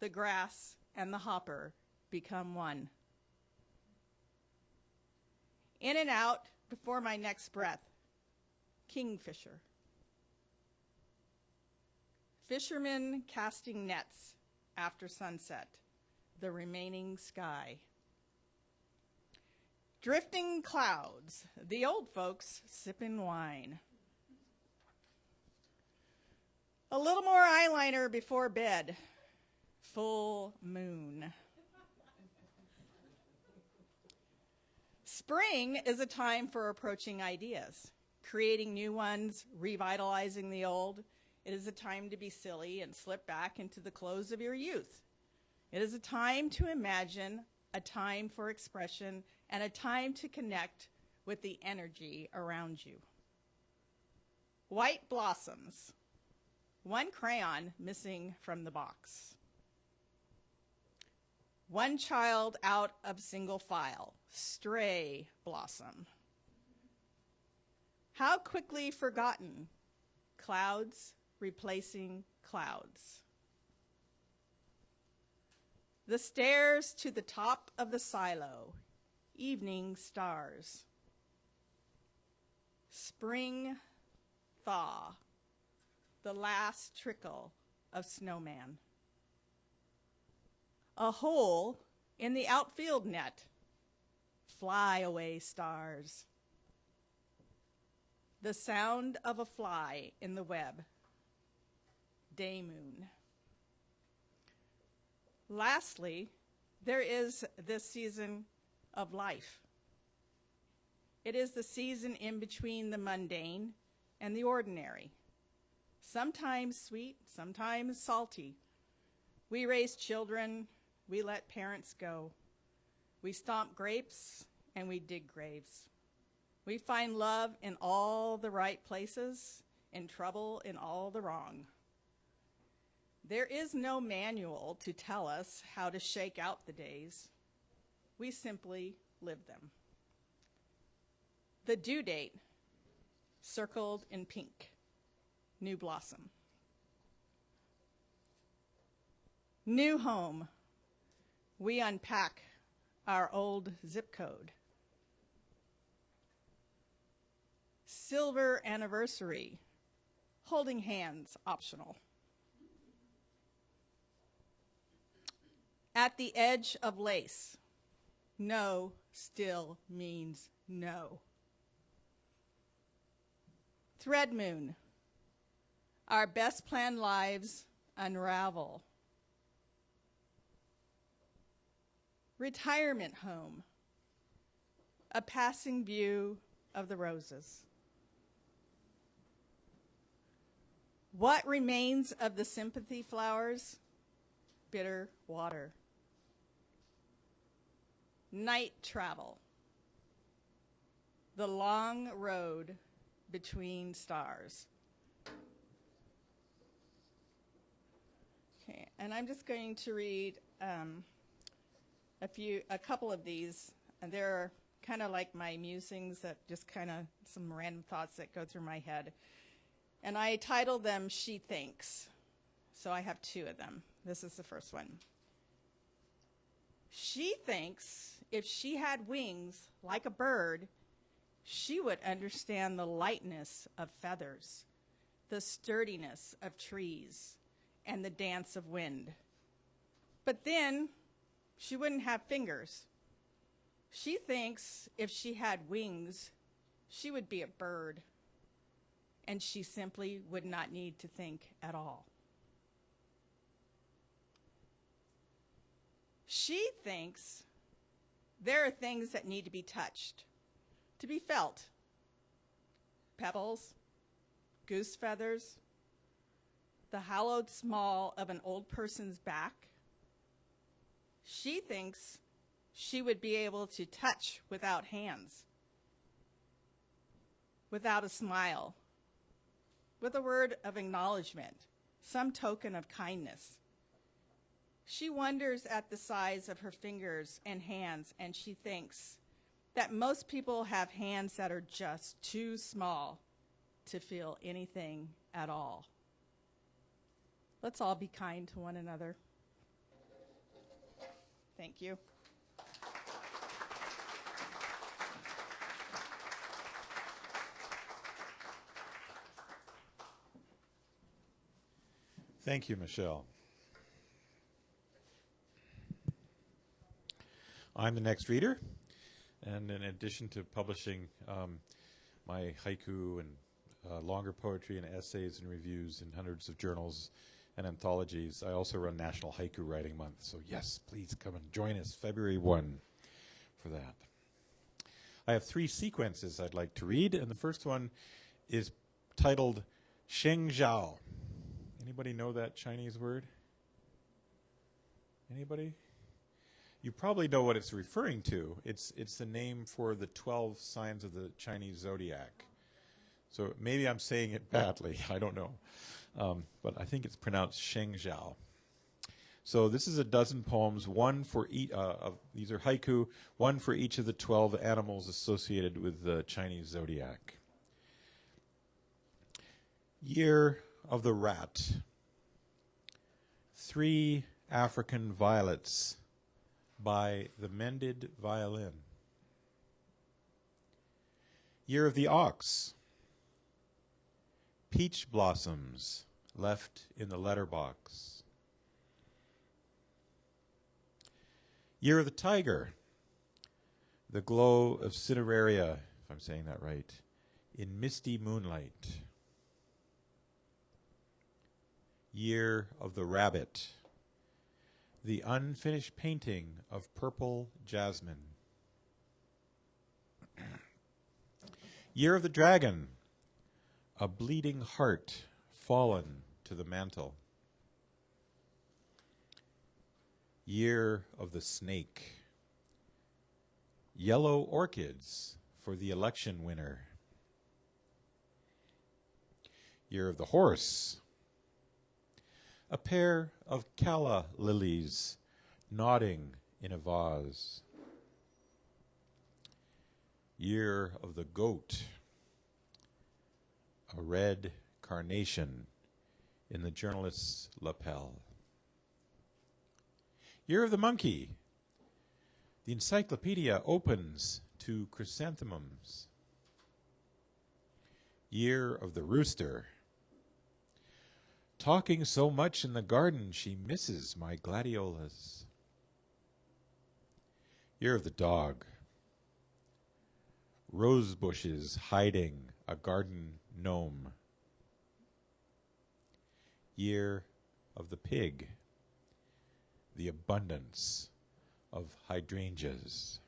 the grass and the hopper become one. In and out before my next breath, kingfisher. Fishermen casting nets after sunset, the remaining sky. Drifting clouds, the old folks sipping wine. A little more eyeliner before bed, full moon. Spring is a time for approaching ideas, creating new ones, revitalizing the old. It is a time to be silly and slip back into the clothes of your youth. It is a time to imagine, a time for expression, and a time to connect with the energy around you. White blossoms, one crayon missing from the box. One child out of single file, stray blossom. How quickly forgotten, clouds replacing clouds. The stairs to the top of the silo, evening stars. Spring thaw, the last trickle of snowman. A hole in the outfield net, fly away stars. The sound of a fly in the web, day moon. Lastly, there is this season of life. It is the season in between the mundane and the ordinary. Sometimes sweet, sometimes salty. We raise children, we let parents go. We stomp grapes and we dig graves. We find love in all the right places and trouble in all the wrong. There is no manual to tell us how to shake out the days. We simply live them. The due date, circled in pink, new blossom. New home, we unpack our old zip code. Silver anniversary, holding hands optional. At the edge of lace, no still means no. Thread moon, our best planned lives unravel. Retirement home, a passing view of the roses. What remains of the sympathy flowers? Bitter water. Night travel, the long road between stars. Okay, and I'm just going to read a couple of these, and they're kind of like my musings, that just kind of some random thoughts that go through my head. And I titled them She Thinks. So I have two of them. This is the first one. She thinks if she had wings like a bird, she would understand the lightness of feathers, the sturdiness of trees, and the dance of wind. But then she wouldn't have fingers. She thinks if she had wings, she would be a bird. and she simply would not need to think at all. She thinks there are things that need to be touched, to be felt. Pebbles, goose feathers, the hallowed small of an old person's back. She thinks she would be able to touch without hands, without a smile, with a word of acknowledgement, some token of kindness. She wonders at the size of her fingers and hands, and she thinks that most people have hands that are just too small to feel anything at all. Let's all be kind to one another. Thank you. Thank you, Michelle. I'm the next reader, and in addition to publishing my haiku and longer poetry and essays and reviews in hundreds of journals and anthologies, I also run National Haiku Writing Month. So yes, please come and join us February 1 for that. I have 3 sequences I'd like to read, and the first one is titled Sheng Zhao. Anybody know that Chinese word? Anybody? You probably know what it's referring to. It's the name for the 12 signs of the Chinese zodiac. So maybe I'm saying it badly. I don't know. But I think it's pronounced Sheng Zhao. So this is a dozen poems, one for each, these are haiku, one for each of the 12 animals associated with the Chinese zodiac. Year of the Rat. 3 African Violets by the Mended Violin. Year of the Ox. Peach blossoms left in the letterbox. Year of the Tiger. The glow of cineraria, if I'm saying that right, in misty moonlight. Year of the Rabbit. The unfinished painting of purple jasmine. Year of the Dragon. A bleeding heart fallen to the mantle. Year of the Snake. Yellow orchids for the election winner. Year of the Horse. A pair of calla lilies nodding in a vase. Year of the Goat. A red carnation in the journalist's lapel. Year of the Monkey. The encyclopedia opens to chrysanthemums. Year of the Rooster. Talking so much in the garden, she misses my gladiolas. Year of the Dog. Rose bushes hiding a garden gnome. Year of the Pig. The abundance of hydrangeas.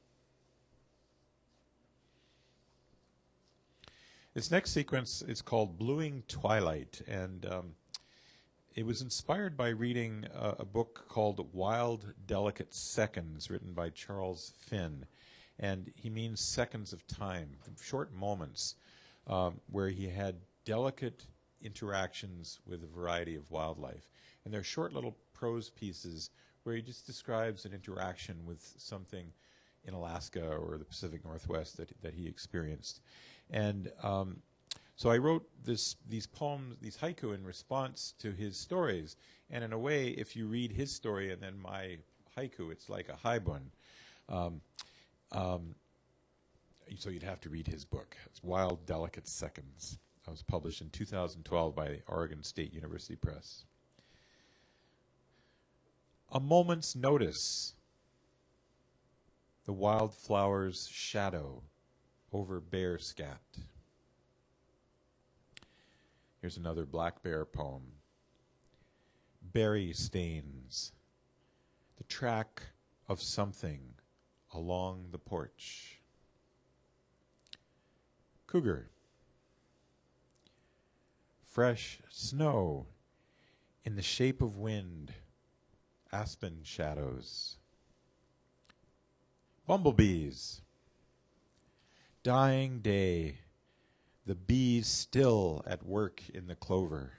This next sequence is called Bluing Twilight, and it was inspired by reading a book called Wild Delicate Seconds, written by Charles Finn. And he means seconds of time, short moments, where he had delicate interactions with a variety of wildlife. And they're short little prose pieces where he just describes an interaction with something in Alaska or the Pacific Northwest that he experienced. And so I wrote these poems, these haiku, in response to his stories. And in a way, if you read his story and then my haiku, it's like a haibun. So you'd have to read his book. It's Wild Delicate Seconds. It was published in 2012 by Oregon State University Press. A moment's notice. The wildflower's shadow over bare scat. Here's another Black Bear poem. Berry stains, the track of something along the porch. Cougar. Fresh snow in the shape of wind, aspen shadows. Bumblebees. Dying day, the bees still at work in the clover.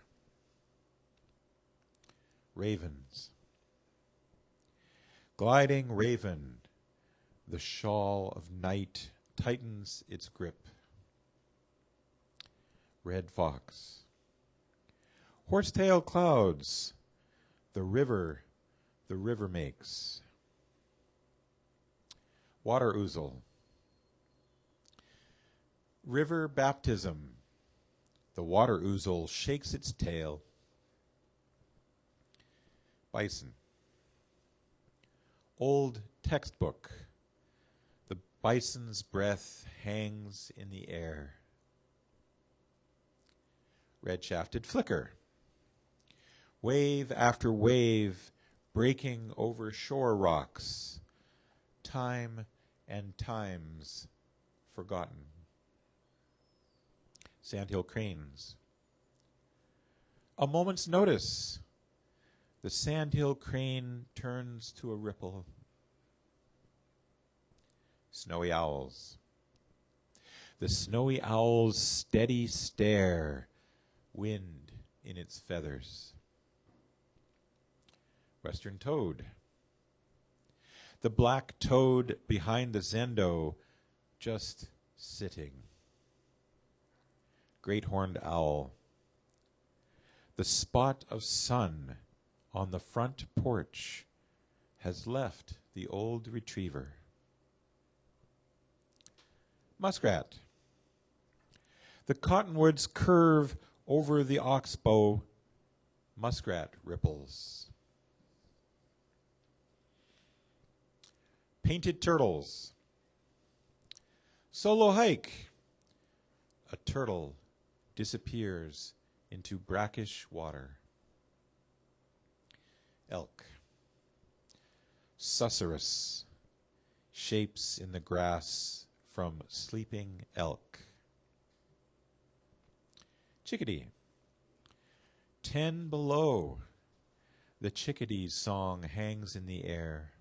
Ravens. Gliding raven, the shawl of night tightens its grip. Red fox. Horsetail clouds, the river makes. Water ouzel. River baptism, the water ouzel shakes its tail. Bison. Old textbook, the bison's breath hangs in the air. Red-shafted flicker. Wave after wave breaking over shore rocks, time and times forgotten. Sandhill cranes. A moment's notice. The sandhill crane turns to a ripple. Snowy owls. The snowy owl's steady stare, wind in its feathers. Western toad. The black toad behind the zendo, just sitting. Great horned owl. The spot of sun on the front porch has left the old retriever. Muskrat. The cottonwoods curve over the oxbow. Muskrat ripples. Painted turtles. Solo hike. A turtle disappears into brackish water. Elk. Susurrus. Shapes in the grass from sleeping elk. Chickadee. 10 below. The chickadee's song hangs in the air.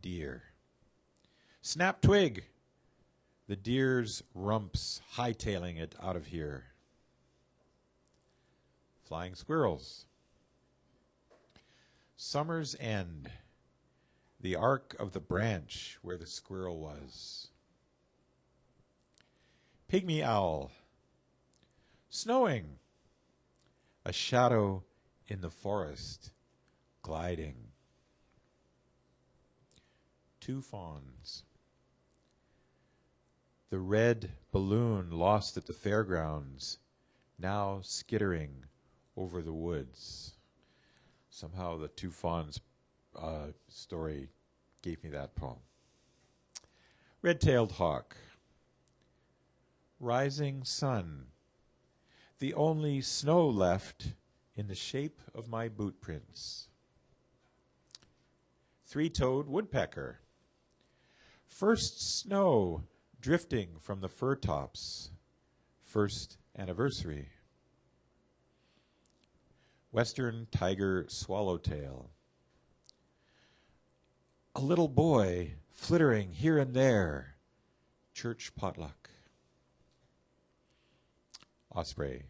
Deer. Snap twig. The deer's rumps hightailing it out of here. Flying squirrels. Summer's end. The arc of the branch where the squirrel was. Pygmy owl. Snowing. A shadow in the forest, gliding. 2 fawns. The red balloon lost at the fairgrounds, now skittering over the woods. Somehow the 2 fawns story gave me that poem. Red-tailed hawk. Rising sun. The only snow left in the shape of my boot prints. 3-toed woodpecker. First snow drifting from the fir tops. First anniversary. Western tiger swallowtail. A little boy flittering here and there. Church potluck. Osprey.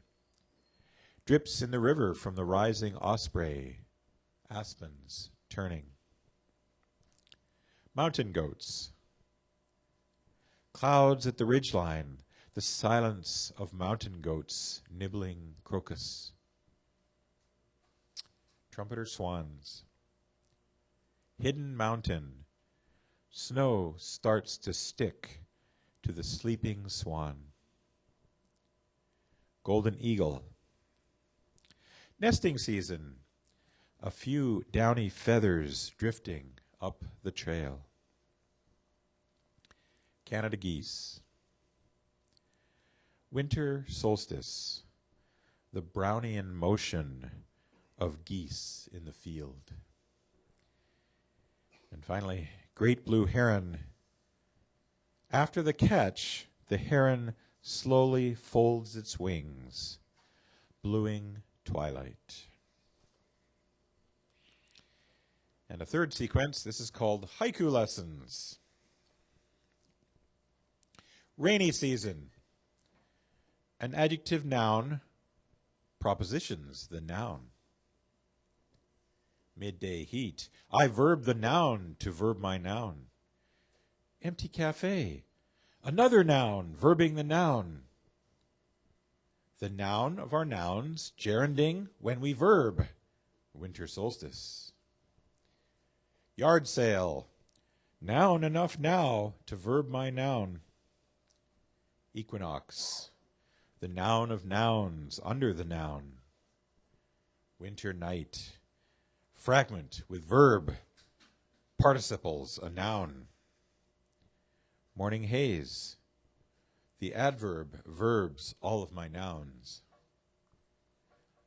Drips in the river from the rising osprey. Aspens turning. Mountain goats. Clouds at the ridgeline. The silence of mountain goats nibbling crocus. Trumpeter swans. Hidden mountain. Snow starts to stick to the sleeping swan. Golden eagle. Nesting season. A few downy feathers drifting up the trail. Canada geese. Winter solstice, the Brownian motion of geese in the field. And finally, great blue heron. After the catch, the heron slowly folds its wings, bluing twilight. And a third sequence, this is called haiku lessons. Rainy season. An adjective noun propositions the noun. Midday heat. I verb the noun to verb my noun. Empty cafe. Another noun verbing the noun. The noun of our nouns, gerunding when we verb. Winter solstice. Yard sale. Noun enough now to verb my noun. Equinox. The noun of nouns under the noun. Winter night. Fragment with verb. Participles, a noun. Morning haze. The adverb verbs all of my nouns.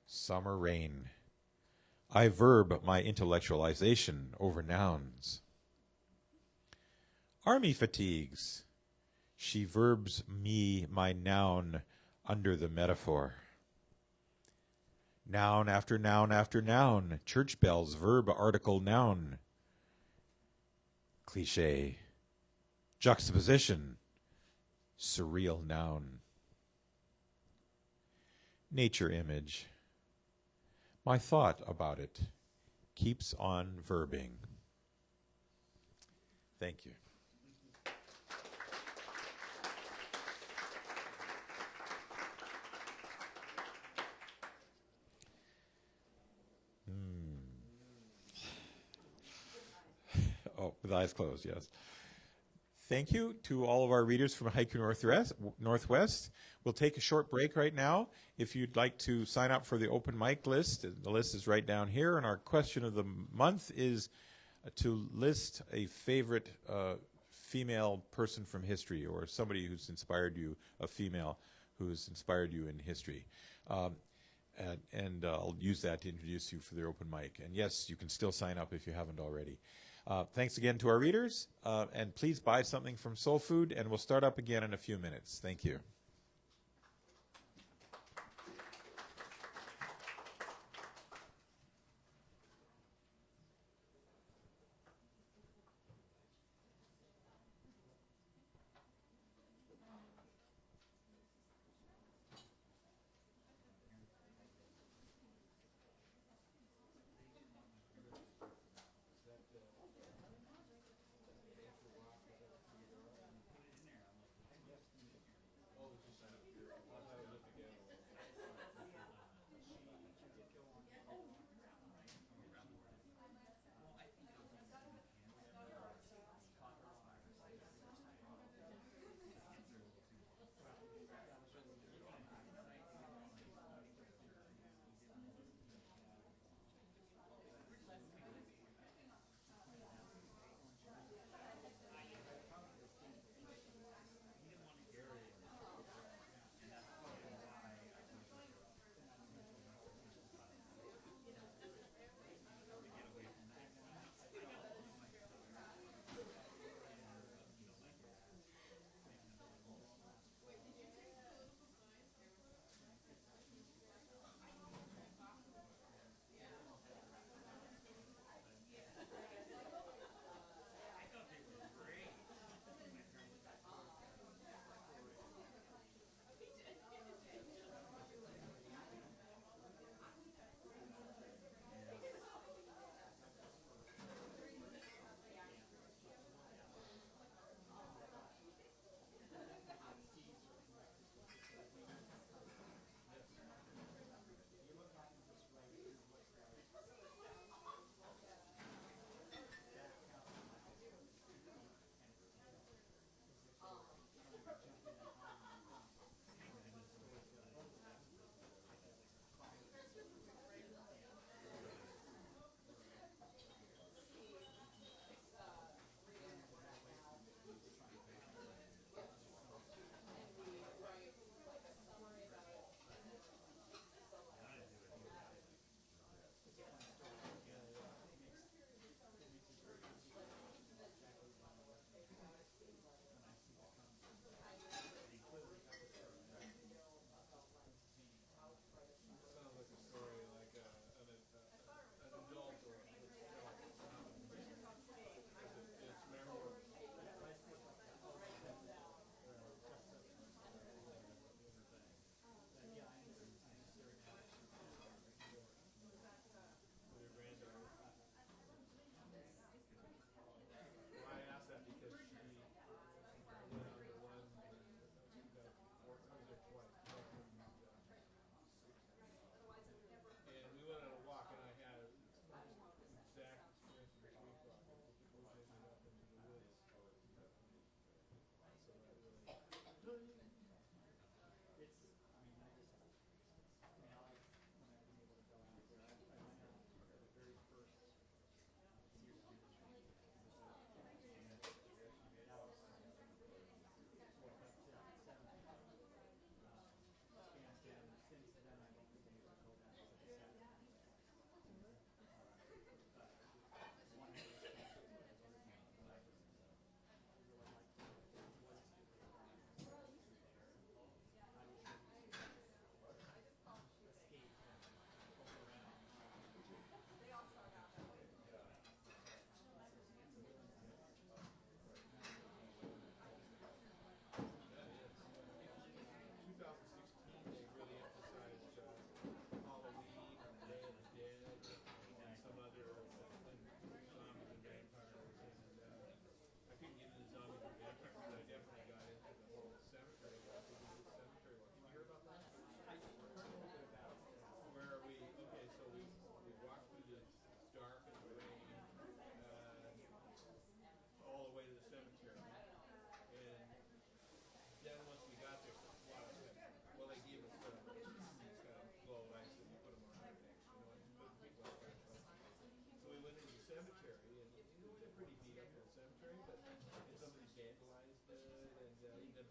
Summer rain. I verb my intellectualization over nouns. Army fatigues. She verbs me, my noun, under the metaphor. Noun after noun after noun. Church bells, verb, article, noun. Cliche. Juxtaposition. Surreal noun. Nature image. My thought about it keeps on verbing. Thank you. Oh, with eyes closed, yes. Thank you to all of our readers from Haiku Northwest. We'll take a short break right now. If you'd like to sign up for the open mic list, the list is right down here. And our question of the month is to list a favorite female person from history, or somebody who's inspired you, a female who's inspired you in history. And I'll use that to introduce you for the open mic. And yes, you can still sign up if you haven't already. Thanks again to our readers, and please buy something from Soul Food, and we'll start up again in a few minutes. Thank you.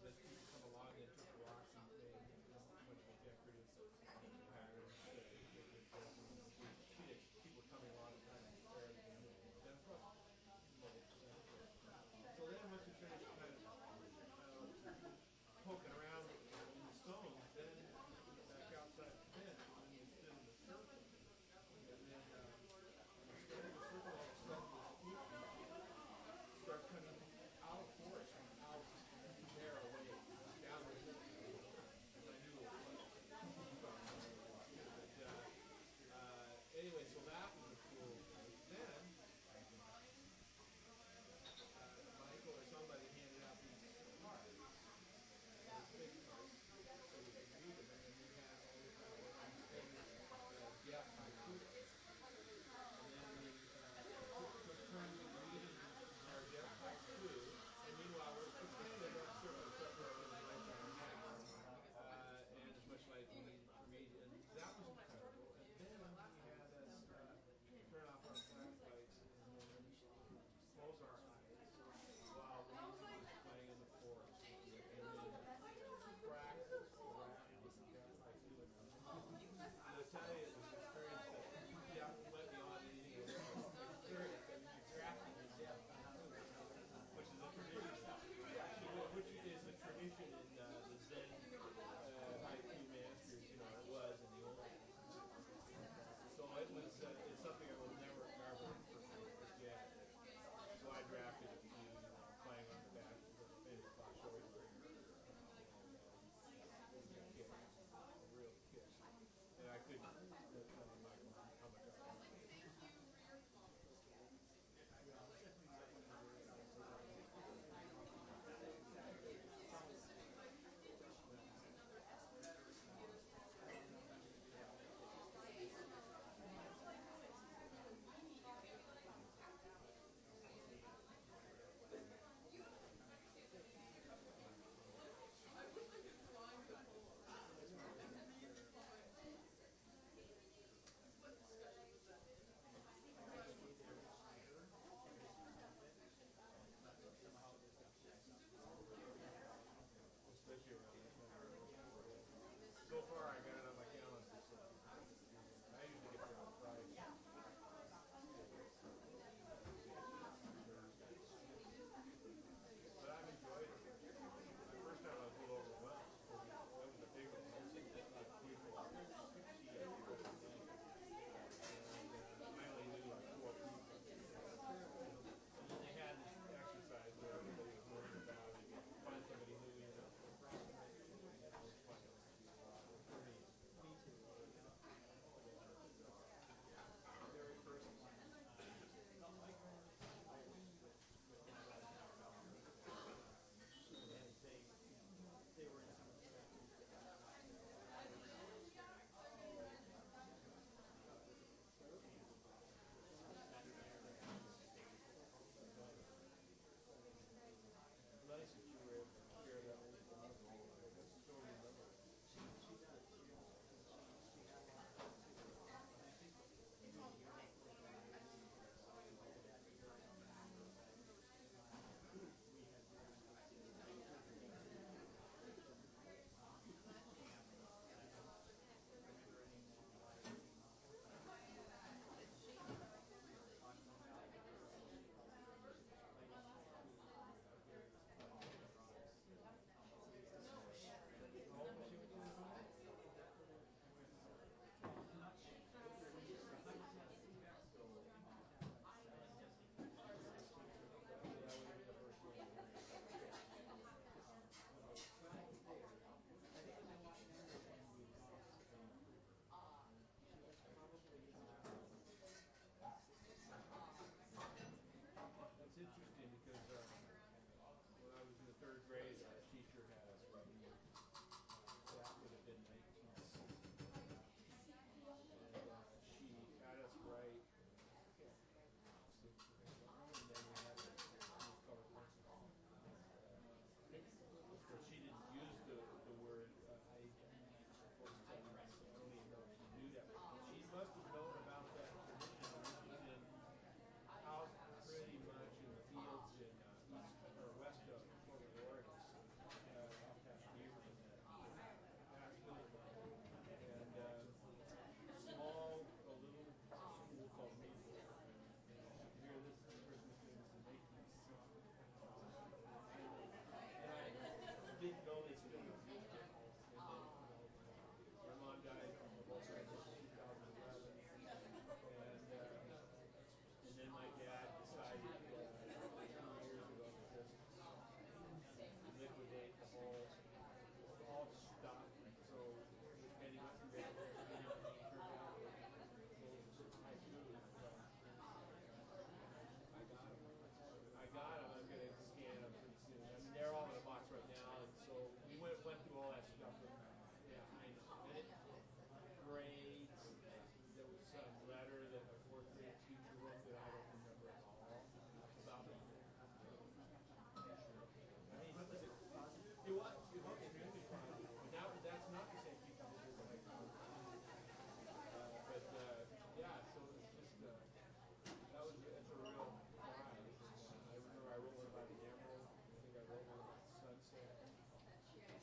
that people come along and took rocks and made wonderful decorative patterns that they could people coming along and trying to compare it. And of course, so then once we finished kind of poking around in the stones, then we went back outside the tent and then we stood in the circle. And then standing in the circle, all of a sudden this heat starts coming out of forest, out there away, down the hill. And I knew it was. Anyway, so that was a cool thing. Then Michael or somebody handed out these cards.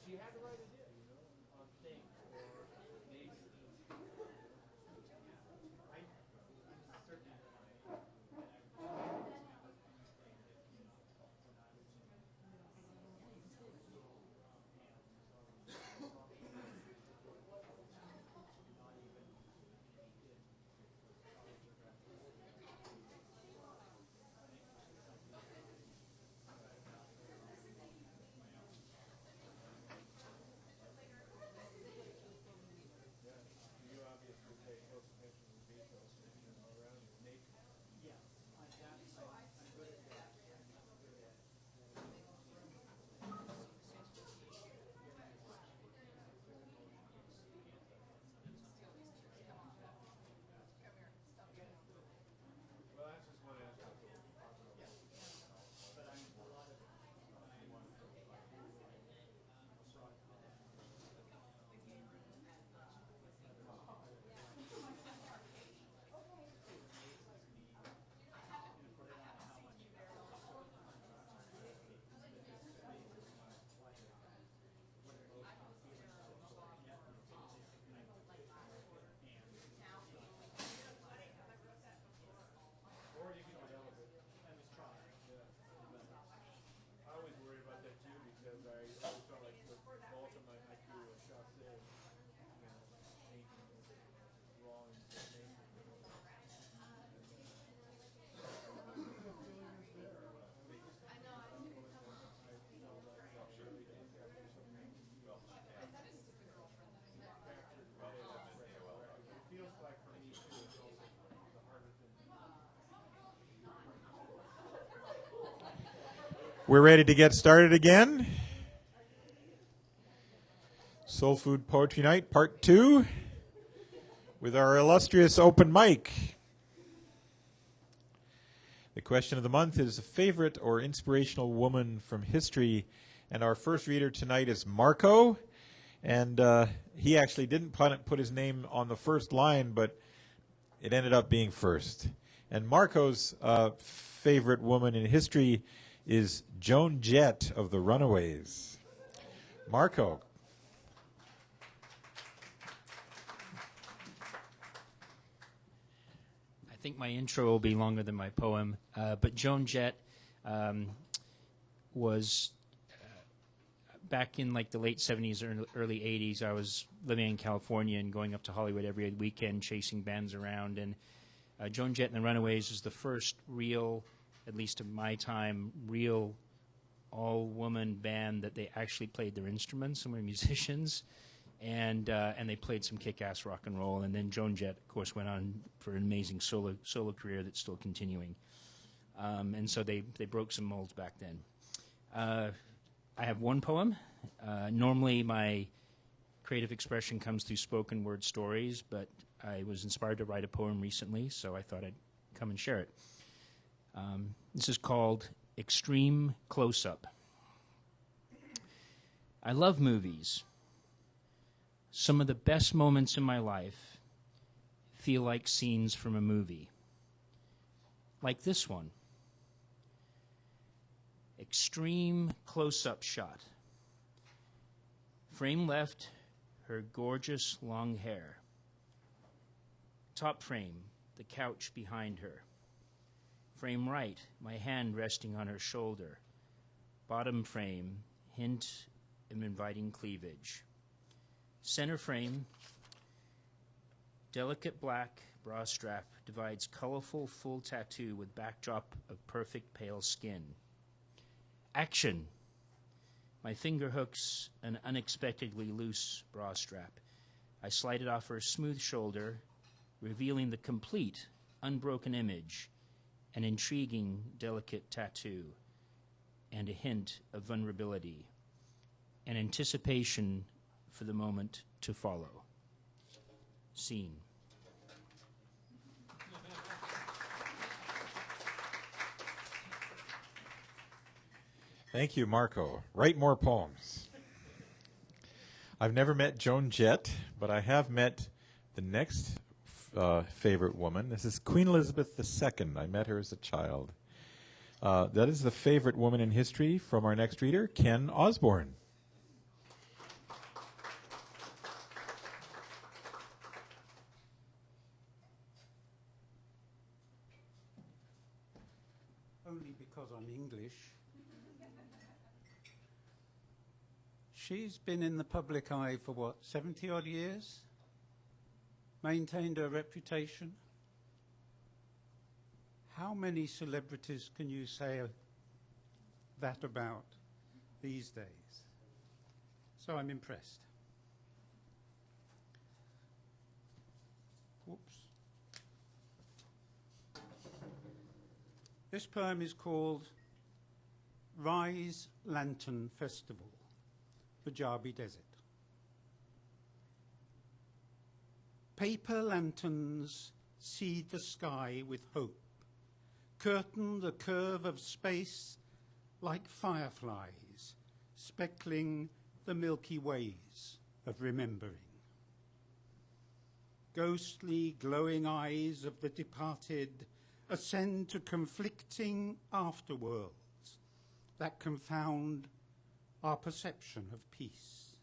she had to write it in, you know, on things or nations. I certainly you obviously pay close attention to the details, you know, around your nature. Well, that's just one aspect of possible. Or you can develop it. Yeah. I always worry about that too because I always felt like the bulk of my haiku was chassé, you know, painting with drawings of nature. It feels like for me too, it's also the harder thing to do. We're ready to get started again. Soul Food Poetry Night, Part 2, with our illustrious open mic. The question of the month is a favorite or inspirational woman from history, and our first reader tonight is Marco, and he actually didn't put his name on the first line, but it ended up being first. And Marco's favorite woman in history is Joan Jett of the Runaways. Marco. I think my intro will be longer than my poem, but Joan Jett was back in like the late 70s or early 80s. I was living in California and going up to Hollywood every weekend, chasing bands around. And Joan Jett and the Runaways was the first real, at least in my time, real all-woman band that they actually played their instruments and were musicians. And they played some kick-ass rock and roll. And then Joan Jett, of course, went on for an amazing solo career that's still continuing. And so they broke some molds back then. I have one poem. Normally my creative expression comes through spoken word stories, but I was inspired to write a poem recently, so I thought I'd come and share it. This is called Extreme Close-Up. I love movies. Some of the best moments in my life feel like scenes from a movie. Like this one. Extreme close-up shot. Frame left, her gorgeous long hair. Top frame, the couch behind her. Frame right, my hand resting on her shoulder. Bottom frame, hint of inviting cleavage. Center frame, delicate black bra strap divides colorful full tattoo with backdrop of perfect pale skin. Action. My finger hooks an unexpectedly loose bra strap. I slide it off her smooth shoulder, revealing the complete, unbroken image, an intriguing, delicate tattoo, and a hint of vulnerability, an anticipation for the moment to follow. Scene. Thank you, Marco. Write more poems. I've never met Joan Jett, but I have met the next favorite woman. This is Queen Elizabeth II. I met her as a child. That is the favorite woman in history from our next reader, Ken Osborne. only because I'm English. She's been in the public eye for what, 70 odd years? Maintained her reputation. How many celebrities can you say that about these days? So I'm impressed. Whoops. This poem is called Rise Lantern Festival, Punjabi Desert. Paper lanterns seed the sky with hope, curtain the curve of space like fireflies, speckling the milky ways of remembering. Ghostly, glowing eyes of the departed ascend to conflicting afterworlds that confound our perception of peace.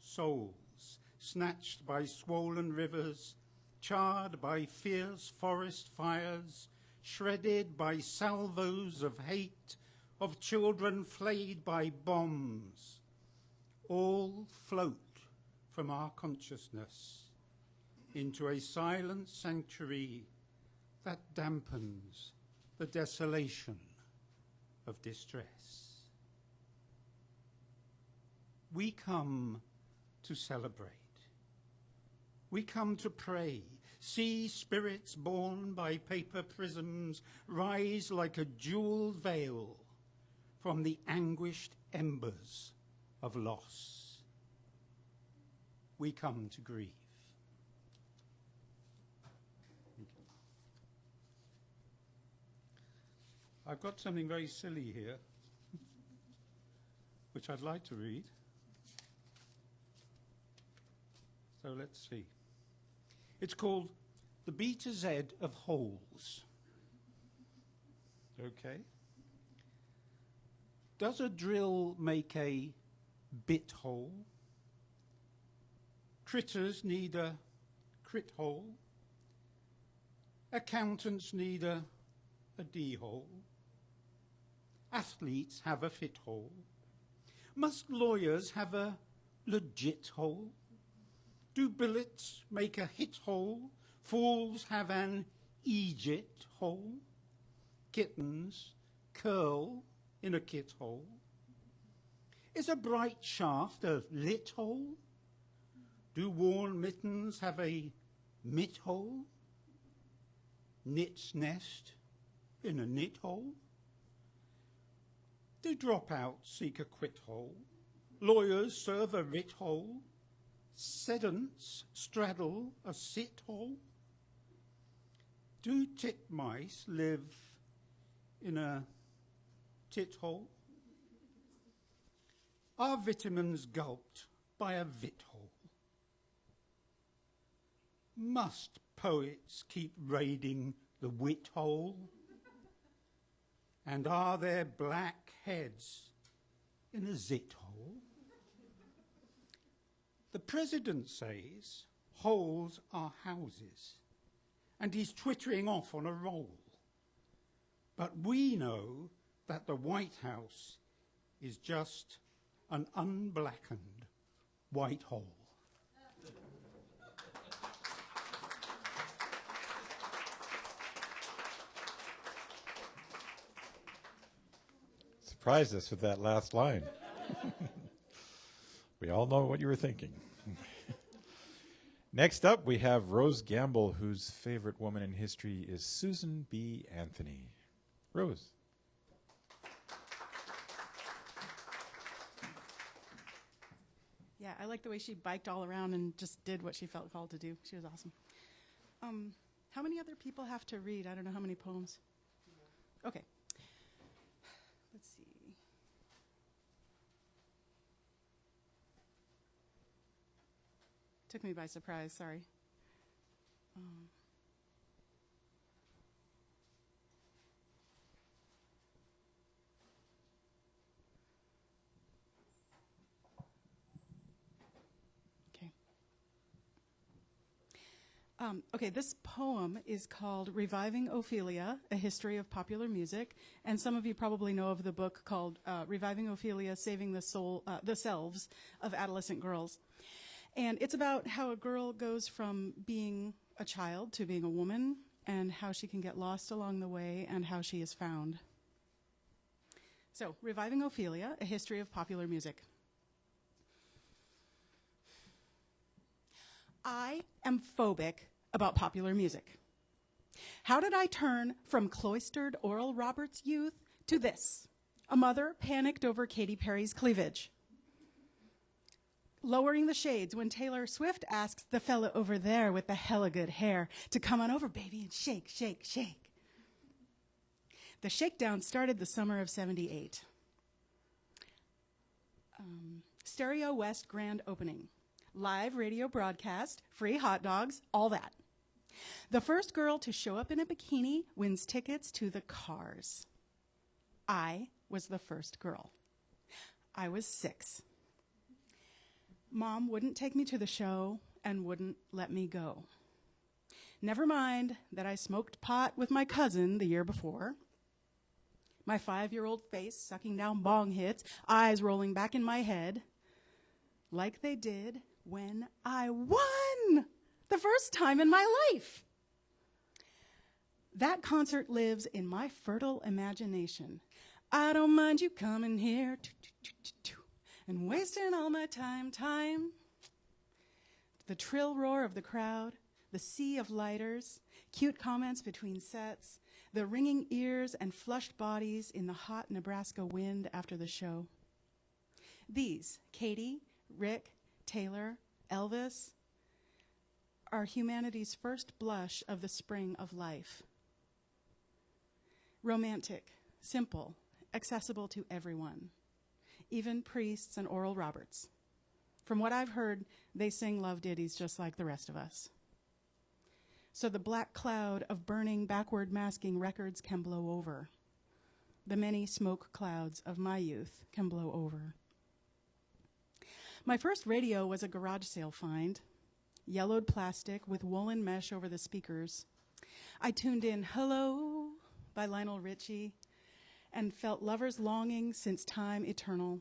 Souls snatched by swollen rivers, charred by fierce forest fires, shredded by salvos of hate, of children flayed by bombs, all float from our consciousness into a silent sanctuary that dampens the desolation of distress. We come to celebrate. We come to pray, see spirits born by paper prisms rise like a jewel veil from the anguished embers of loss. We come to grieve. I've got something very silly here, which I'd like to read. So let's see. It's called The B to Z of Holes. Okay. Does a drill make a bit hole? Critters need a crit hole. Accountants need a D hole. Athletes have a fit hole. Must lawyers have a legit hole? Do billets make a hit hole? Fools have an Egypt hole? Kittens curl in a kit hole? Is a bright shaft a lit hole? Do worn mittens have a mit hole? Knit's nest in a knit hole? Do dropouts seek a quit hole? Lawyers serve a writ hole? Sedents straddle a sit hole? Do titmice live in a tit hole? Are vitamins gulped by a vit hole? Must poets keep raiding the wit hole? And are there black heads in a zit hole? The president says holes are houses, and he's twittering off on a roll. But we know that the White House is just an unblackened white hole. Surprised us with that last line. We all know what you were thinking. Next up, we have Rose Gamble, whose favorite woman in history is Susan B. Anthony. Rose. Yeah, I like the way she biked all around and just did what she felt called to do. She was awesome. How many other people have to read? I don't know how many poems. Okay. Let's see. Took me by surprise, sorry. Okay. Okay, this poem is called Reviving Ophelia, A History of Popular Music. And some of you probably know of the book called Reviving Ophelia, Saving the Selves of Adolescent Girls. And it's about how a girl goes from being a child to being a woman, and how she can get lost along the way, and how she is found. So, Reviving Ophelia, A History of Popular Music. I am phobic about popular music. How did I turn from cloistered Oral Roberts youth to this? A mother panicked over Katy Perry's cleavage. Lowering the shades when Taylor Swift asks the fella over there with the hella good hair to come on over, baby, and shake, shake, shake. The shakedown started the summer of '78. Stereo West grand opening. Live radio broadcast, free hot dogs, all that. The first girl to show up in a bikini wins tickets to the Cars. I was the first girl. I was 6. Mom wouldn't take me to the show and wouldn't let me go. Never mind that I smoked pot with my cousin the year before. My 5-year-old face sucking down bong hits, eyes rolling back in my head, like they did when I won the first time in my life. That concert lives in my fertile imagination. I don't mind you coming here and wasting all my time. The trill roar of the crowd, the sea of lighters, cute comments between sets, the ringing ears and flushed bodies in the hot Nebraska wind after the show. These, Katie, Rick, Taylor, Elvis, are humanity's first blush of the spring of life. Romantic, simple, accessible to everyone, even priests and Oral Roberts. From what I've heard, they sing love ditties just like the rest of us. So the black cloud of burning, backward masking records can blow over. The many smoke clouds of my youth can blow over. My first radio was a garage sale find, yellowed plastic with woolen mesh over the speakers. I tuned in Hello by Lionel Richie and felt lovers longing since time eternal.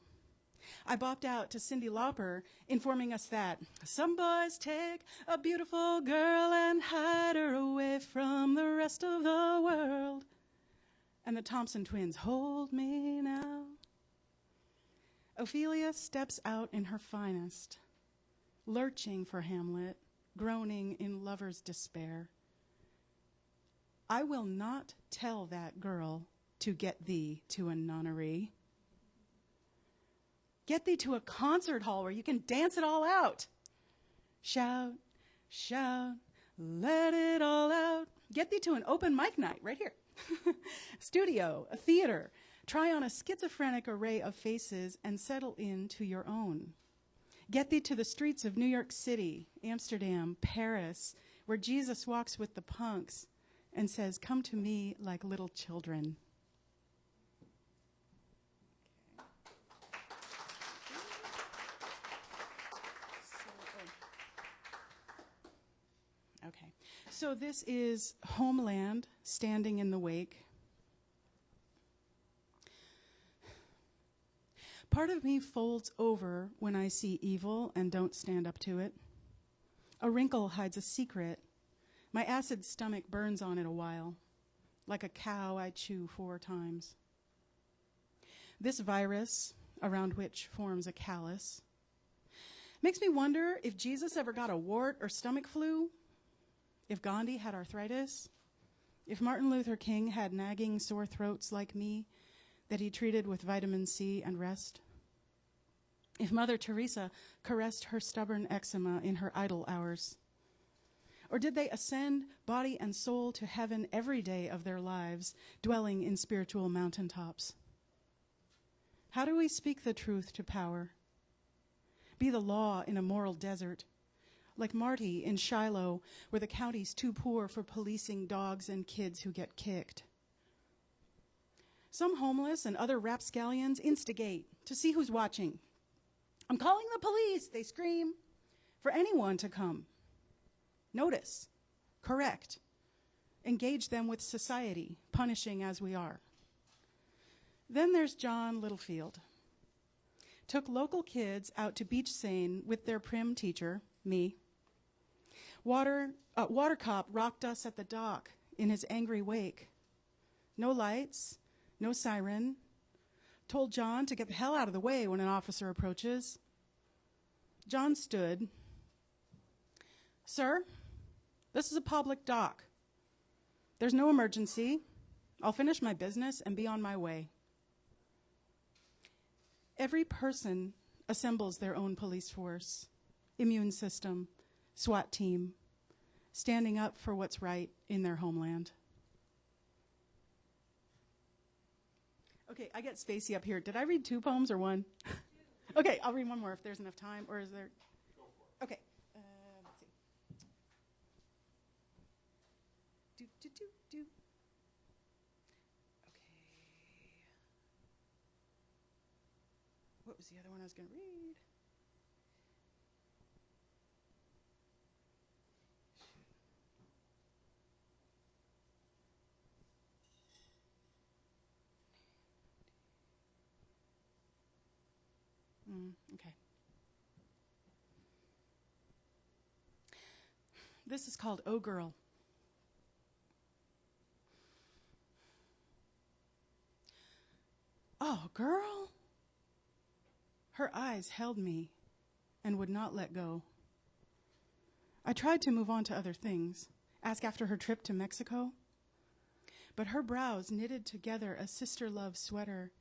I bopped out to Cyndi Lauper, informing us that some boys take a beautiful girl and hide her away from the rest of the world. And the Thompson twins, Hold Me Now. Ophelia steps out in her finest, lurching for Hamlet, groaning in lover's despair. I will not tell that girl to get thee to a nunnery. Get thee to a concert hall where you can dance it all out. Shout, shout, let it all out. Get thee to an open mic night right here. Studio, a theater. Try on a schizophrenic array of faces and settle into your own. Get thee to the streets of New York City, Amsterdam, Paris, where Jesus walks with the punks and says, "Come to me like little children." Okay, so this is Homeland, Standing in the Wake. Part of me folds over when I see evil and don't stand up to it. A wrinkle hides a secret. My acid stomach burns on it a while. Like a cow, I chew 4 times. This virus, around which forms a callus, makes me wonder if Jesus ever got a wart or stomach flu, if Gandhi had arthritis, if Martin Luther King had nagging sore throats like me that he treated with vitamin C and rest, if Mother Teresa caressed her stubborn eczema in her idle hours. Or did they ascend body and soul to heaven every day of their lives, dwelling in spiritual mountaintops? How do we speak the truth to power? Be the law in a moral desert, like Marty in Shiloh, where the county's too poor for policing dogs and kids who get kicked. Some homeless and other rapscallions instigate to see who's watching. "I'm calling the police," they scream, for anyone to come. Notice, Correct. Engage them with society, punishing as we are. Then there's John Littlefield. Took local kids out to Beach Seine with their prim teacher, me. Water cop rocked us at the dock in his angry wake. No lights, no siren. Told John to get the hell out of the way when an officer approaches. John stood. Sir, this is a public dock. There's no emergency. I'll finish my business and be on my way. Every person assembles their own police force, immune system, SWAT team, standing up for what's right in their homeland. Okay, I get Spacey up here. Did I read 2 poems or 1? Okay, I'll read one more if there's enough time, or is there? Go for it. Okay, let's see. Do. Okay. What was the other one I was going to read? Okay. This is called Oh Girl. Oh, girl. Her eyes held me and would not let go. I tried to move on to other things, ask after her trip to Mexico, but her brows knitted together a sister love sweater,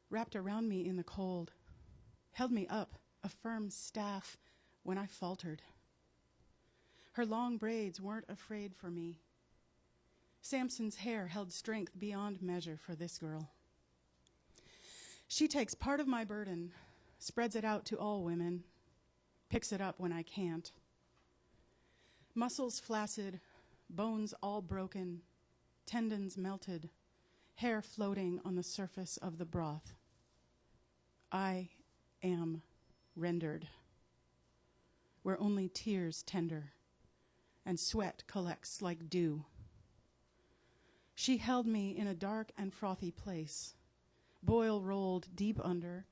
wrapped around me in the cold, held me up, a firm staff, when I faltered. Her long braids weren't afraid for me. Samson's hair held strength beyond measure for this girl. She takes part of my burden, spreads it out to all women, picks it up when I can't. Muscles flaccid, bones all broken, tendons melted, hair floating on the surface of the broth. I am rendered, where only tears tender and sweat collects like dew. She held me in a dark and frothy place, boil rolled deep under,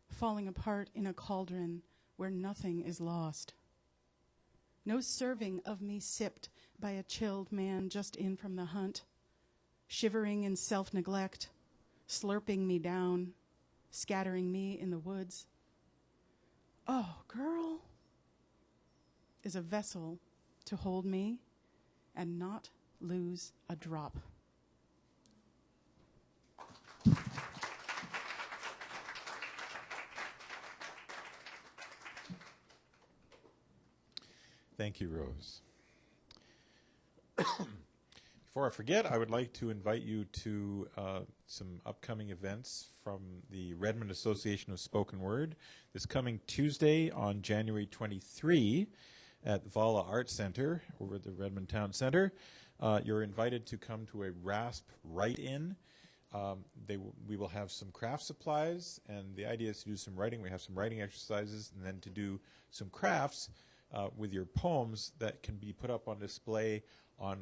falling apart in a cauldron where nothing is lost. No serving of me sipped by a chilled man just in from the hunt, shivering in self-neglect, slurping me down, scattering me in the woods. Oh, girl is a vessel to hold me and not lose a drop. Thank you, Rose. Before I forget, I would like to invite you to some upcoming events from the Redmond Association of Spoken Word. This coming Tuesday on January 23 at Vala Art Center over at the Redmond Town Center. You're invited to come to a RASP write-in. We will have some craft supplies, and the idea is to do some writing. We have some writing exercises, and then to do some crafts with your poems that can be put up on display.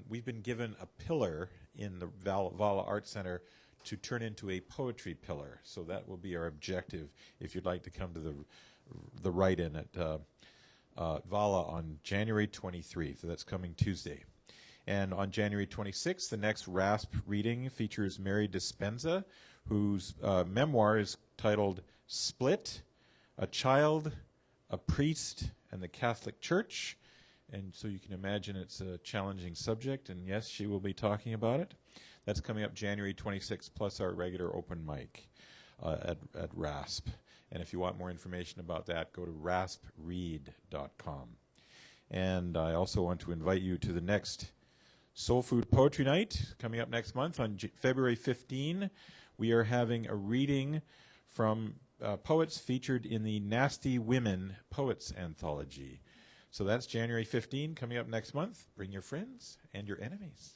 We've been given a pillar in the Vala Art Center to turn into a poetry pillar. So that will be our objective if you'd like to come to the write-in at Vala on January 23. So that's coming Tuesday. And on January 26th, the next RASP reading features Mary Dispenza, whose memoir is titled Split, A Child, a Priest, and the Catholic Church. And so you can imagine it's a challenging subject, and yes, she will be talking about it. That's coming up January 26th, plus our regular open mic at RASP. And if you want more information about that, go to raspread.com. And I also want to invite you to the next Soul Food Poetry Night coming up next month on February 15. We are having a reading from poets featured in the Nasty Women Poets Anthology. So that's January 15 coming up next month. Bring your friends and your enemies.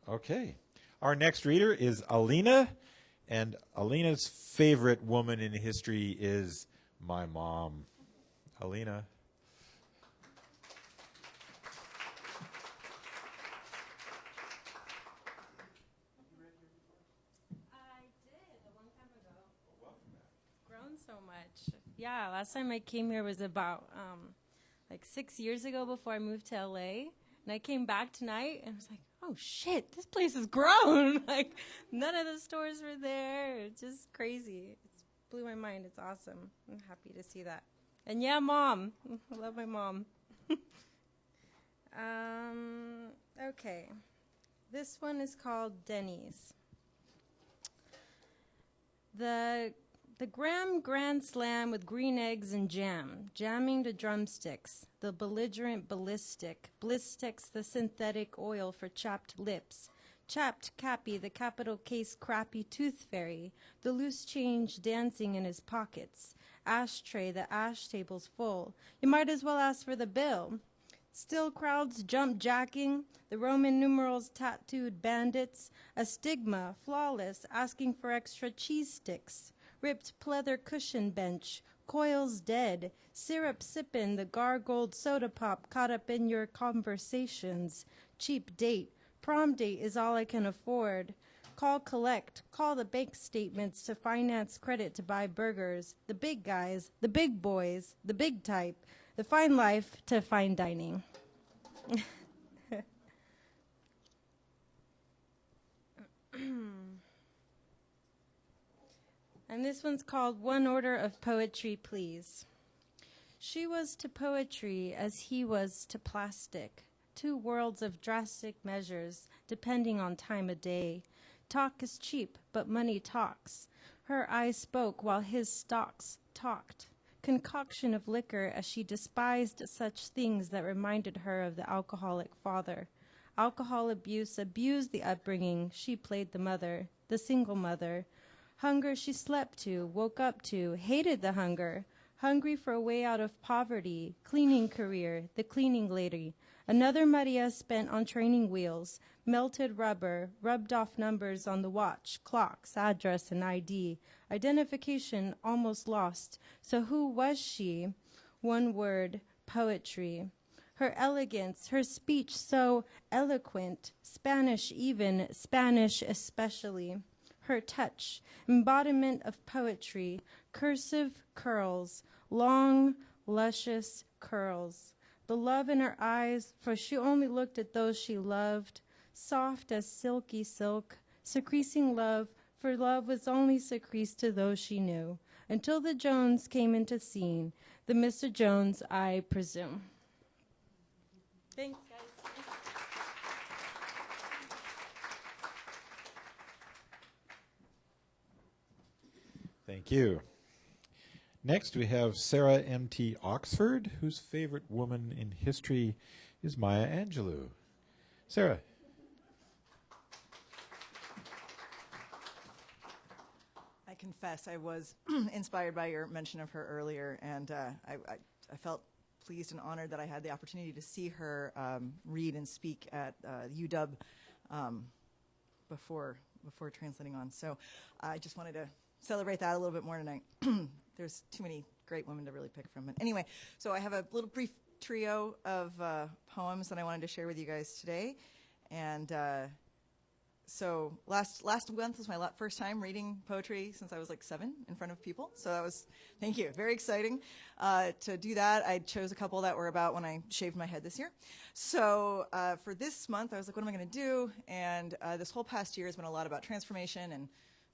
Okay. Our next reader is Alina, and Alina's favorite woman in history is my mom. Alina. much. Yeah, last time I came here was about like 6 years ago before I moved to LA. And I came back tonight and I was like, oh shit, this place has grown. Like, none of the stores were there. It's just crazy. It blew my mind. It's awesome. I'm happy to see that. And yeah, Mom. I love my mom. Okay. This one is called Denny's. The Graham Grand Slam with green eggs and jam, jamming the drumsticks, the belligerent ballistic, blistics the synthetic oil for chapped lips, chapped Cappy, the capital case crappy tooth fairy, the loose change dancing in his pockets, ashtray, the ash table's full. You might as well ask for the bill. Still crowds jump jacking, the Roman numerals tattooed bandits, a stigma, flawless, asking for extra cheese sticks. Ripped pleather cushion bench, coils dead, syrup sippin', the gargled soda pop caught up in your conversations. Cheap date, prom date is all I can afford. Call collect, call the bank statements to finance credit to buy burgers. The big guys, the big boys, the big type, the fine life to fine dining. And this one's called One Order of Poetry, Please. She was to poetry as he was to plastic, 2 worlds of drastic measures, depending on time of day. Talk is cheap, but money talks. Her eyes spoke while his stalks talked. Concoction of liquor as she despised such things that reminded her of the alcoholic father. Alcohol abuse abused the upbringing. She played the mother, the single mother. Hunger she slept to, woke up to, hated the hunger. Hungry for a way out of poverty, cleaning career, the cleaning lady. Another Maria spent on training wheels, melted rubber, rubbed off numbers on the watch, clocks, address, and ID. Identification almost lost. So who was she? One word, poetry. Her elegance, her speech so eloquent, Spanish even, Spanish especially. Her touch, embodiment of poetry, cursive curls, long, luscious curls. The love in her eyes, for she only looked at those she loved, soft as silky silk, secreting love, for love was only secreted to those she knew, until the Jones came into scene, the Mr. Jones, I presume. Thanks, guys. Thank you. Next, we have Sarah M.T. Oxford, whose favorite woman in history is Maya Angelou. Sarah. I confess I was inspired by your mention of her earlier, and I felt pleased and honored that I had the opportunity to see her read and speak at UW before translating on. So I just wanted to celebrate that a little bit more tonight. There's too many great women to really pick from. But anyway, so I have a little brief trio of poems that I wanted to share with you guys today. And so last month was my first time reading poetry since I was like 7 in front of people. So that was, thank you, very exciting. To do that, I chose a couple that were about when I shaved my head this year. So for this month, I was like, what am I going to do? And this whole past year has been a lot about transformation and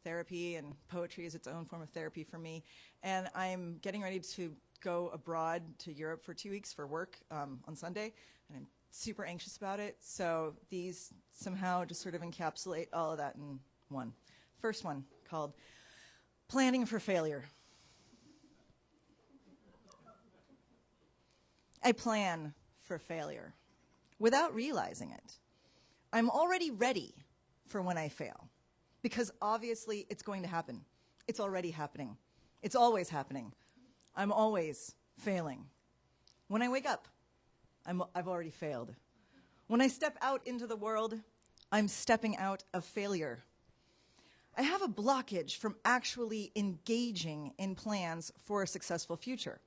therapy, and poetry is its own form of therapy for me. And I'm getting ready to go abroad to Europe for 2 weeks for work on Sunday, and I'm super anxious about it. So these somehow just sort of encapsulate all of that in one. First one, called Planning for Failure. I plan for failure without realizing it. I'm already ready for when I fail, because obviously it's going to happen. It's already happening. It's always happening. I'm always failing. When I wake up, I've already failed. When I step out into the world, I'm stepping out of failure. I have a blockage from actually engaging in plans for a successful future.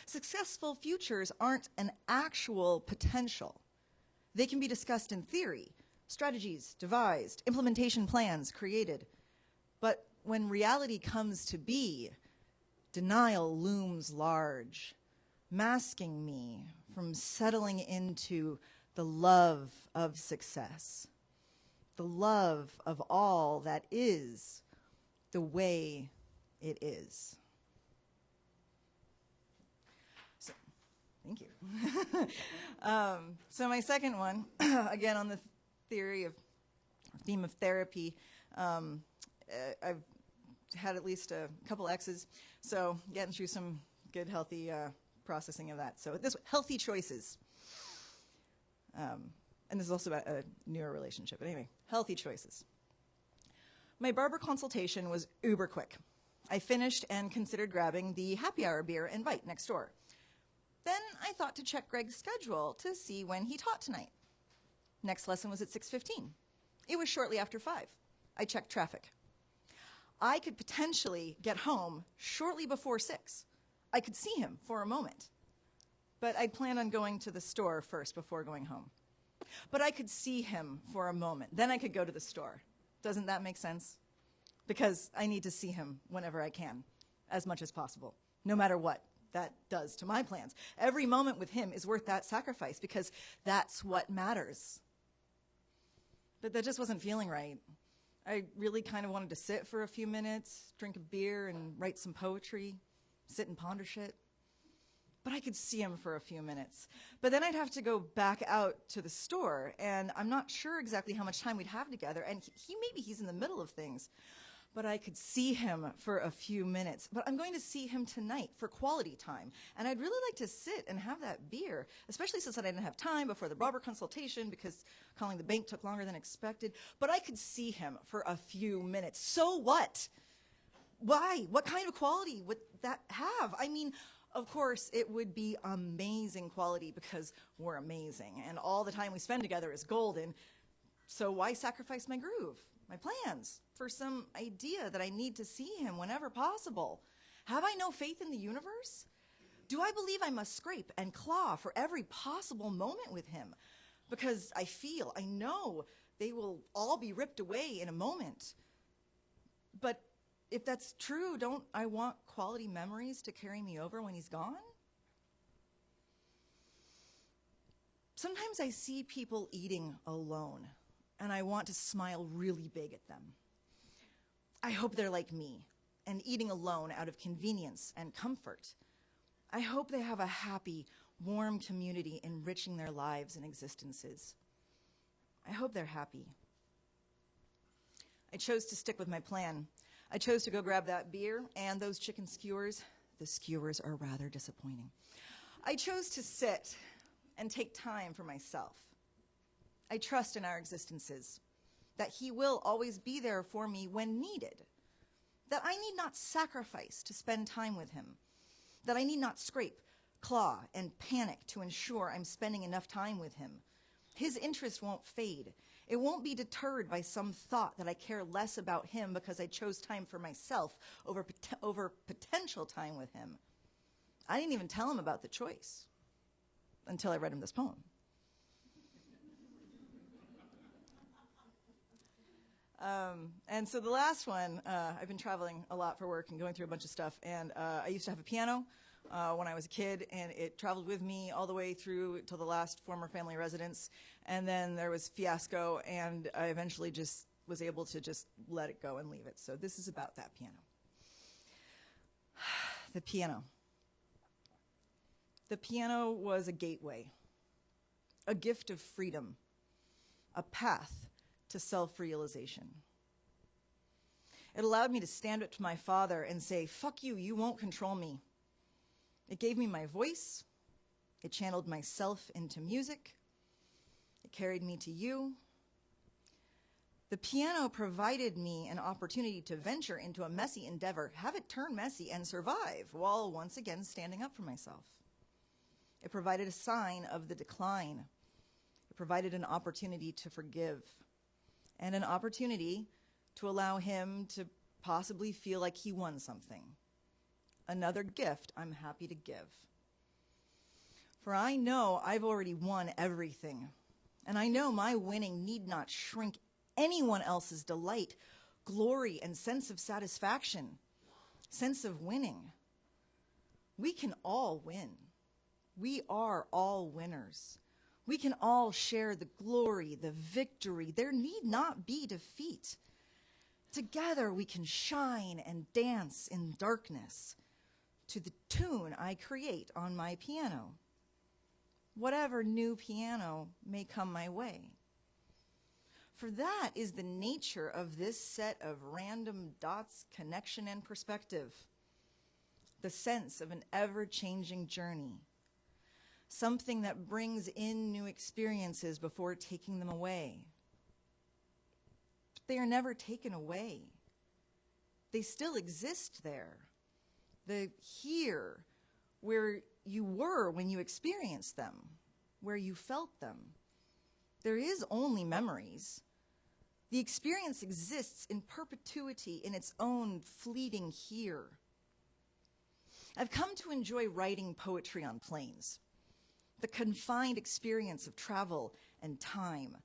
Successful futures aren't an actual potential. They can be discussed in theory, strategies devised, implementation plans created. But when reality comes to be, Denial looms large, masking me from settling into the love of success, the love of all that is the way it is. So, thank you. So my second one, again on the theme of therapy, I've had at least a couple exes, so getting through some good, healthy processing of that. So this healthy choices. And this is also about a newer relationship. But anyway, healthy choices. My barber consultation was uber quick. I finished and considered grabbing the happy hour beer and bite next door. Then I thought to check Greg's schedule to see when he taught tonight. Next lesson was at 6:15. It was shortly after 5. I checked traffic. I could potentially get home shortly before 6. I could see him for a moment. But I'd planned on going to the store first before going home. But I could see him for a moment. Then I could go to the store. Doesn't that make sense? Because I need to see him whenever I can, as much as possible, no matter what that does to my plans. Every moment with him is worth that sacrifice because that's what matters. But that just wasn't feeling right. I really kind of wanted to sit for a few minutes, drink a beer, and write some poetry, sit and ponder shit. But I could see him for a few minutes. But then I'd have to go back out to the store, and I'm not sure exactly how much time we'd have together, and maybe he's in the middle of things. But I could see him for a few minutes. But I'm going to see him tonight for quality time, and I'd really like to sit and have that beer, especially since I didn't have time before the barber consultation because calling the bank took longer than expected. But I could see him for a few minutes. So what? Why? What kind of quality would that have? I mean, of course, it would be amazing quality because we're amazing, and all the time we spend together is golden. So why sacrifice my groove, my plans, for some idea that I need to see him whenever possible? Have I no faith in the universe? Do I believe I must scrape and claw for every possible moment with him? Because I know they will all be ripped away in a moment. But if that's true, don't I want quality memories to carry me over when he's gone? Sometimes I see people eating alone, and I want to smile really big at them. I hope they're like me, and eating alone out of convenience and comfort. I hope they have a happy, warm community enriching their lives and existences. I hope they're happy. I chose to stick with my plan. I chose to go grab that beer and those chicken skewers. The skewers are rather disappointing. I chose to sit and take time for myself. I trust in our existences, that he will always be there for me when needed, that I need not sacrifice to spend time with him, that I need not scrape, claw, and panic to ensure I'm spending enough time with him. His interest won't fade. It won't be deterred by some thought that I care less about him because I chose time for myself over potential time with him. I didn't even tell him about the choice until I read him this poem. And so the last one, I've been traveling a lot for work and going through a bunch of stuff, and I used to have a piano when I was a kid, and it traveled with me all the way through to the last former family residence, and then there was fiasco, and I eventually just was able to just let it go and leave it. So this is about that piano. The piano. The piano was a gateway, a gift of freedom, a path to self-realization. It allowed me to stand up to my father and say, "Fuck you, you won't control me." It gave me my voice. It channeled myself into music. It carried me to you. The piano provided me an opportunity to venture into a messy endeavor, have it turn messy, and survive while once again standing up for myself. It provided a sign of the decline. It provided an opportunity to forgive and an opportunity to allow him to possibly feel like he won something. Another gift I'm happy to give. For I know I've already won everything, and I know my winning need not shrink anyone else's delight, glory, and sense of satisfaction, sense of winning. We can all win. We are all winners. We can all share the glory, the victory. There need not be defeat. Together we can shine and dance in darkness to the tune I create on my piano, whatever new piano may come my way. For that is the nature of this set of random dots, connection, and perspective, the sense of an ever-changing journey, something that brings in new experiences before taking them away. But they are never taken away. They still exist there. The here, where you were when you experienced them, where you felt them. There is only memories. The experience exists in perpetuity in its own fleeting here. I've come to enjoy writing poetry on planes. The confined experience of travel and time,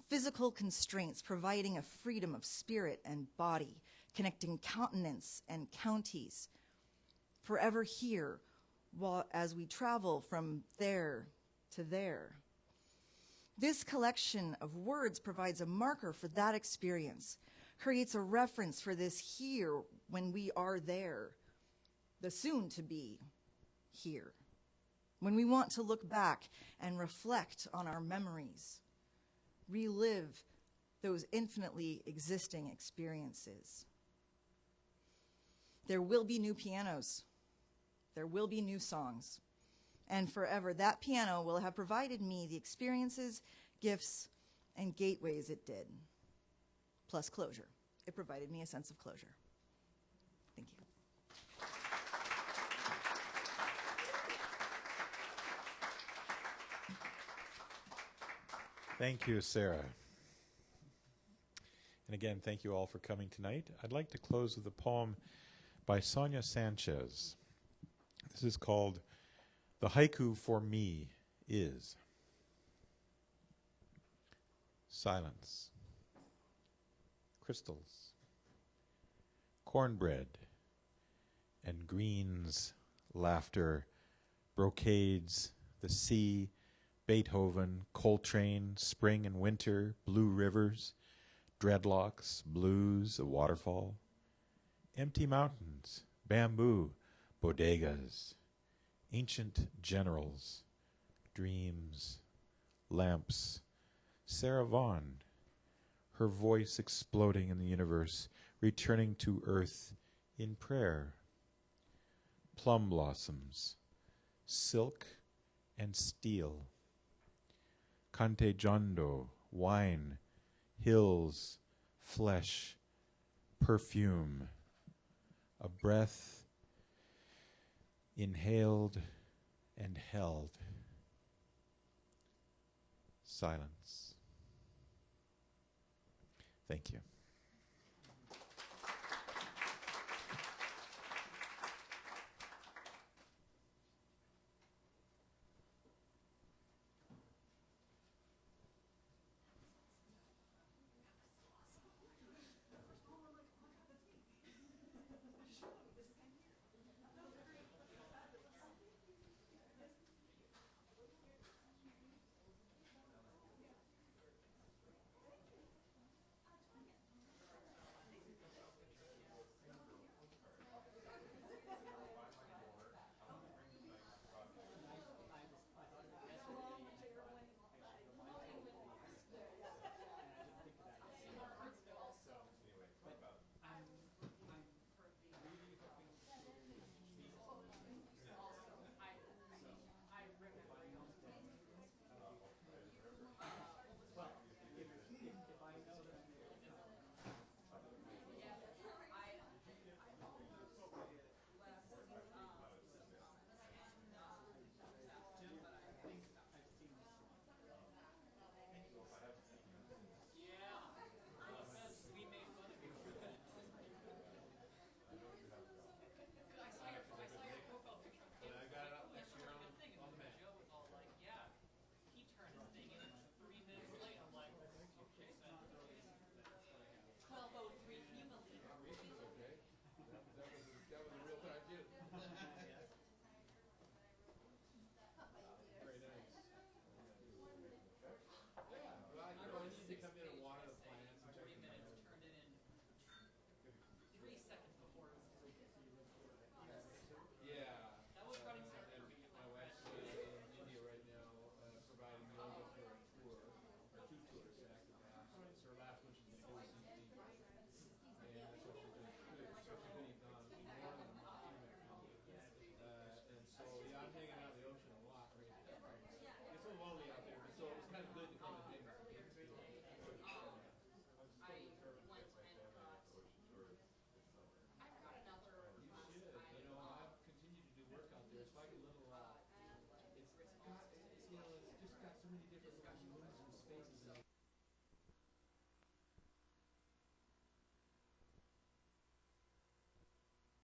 physical constraints providing a freedom of spirit and body, connecting continents and counties, forever here while as we travel from there to there. This collection of words provides a marker for that experience, creates a reference for this here when we are there, the soon-to-be here, when we want to look back and reflect on our memories, relive those infinitely existing experiences. There will be new pianos. There will be new songs. And forever, that piano will have provided me the experiences, gifts, and gateways it did, plus closure. It provided me a sense of closure. Thank you. Thank you, Sarah. And again, thank you all for coming tonight. I'd like to close with a poem by Sonia Sanchez. This is called "The Haiku for Me Is." Silence. Crystals. Cornbread. And greens. Laughter. Brocades. The sea. Beethoven. Coltrane. Spring and winter. Blue rivers. Dreadlocks. Blues. A waterfall. Empty mountains. Bamboo. Bodegas. Ancient generals. Dreams. Lamps. Sarah Vaughan, her voice exploding in the universe, returning to earth in prayer. Plum blossoms, silk and steel. Cante jondo, wine, hills, flesh, perfume. A breath inhaled and held. Silence. Thank you.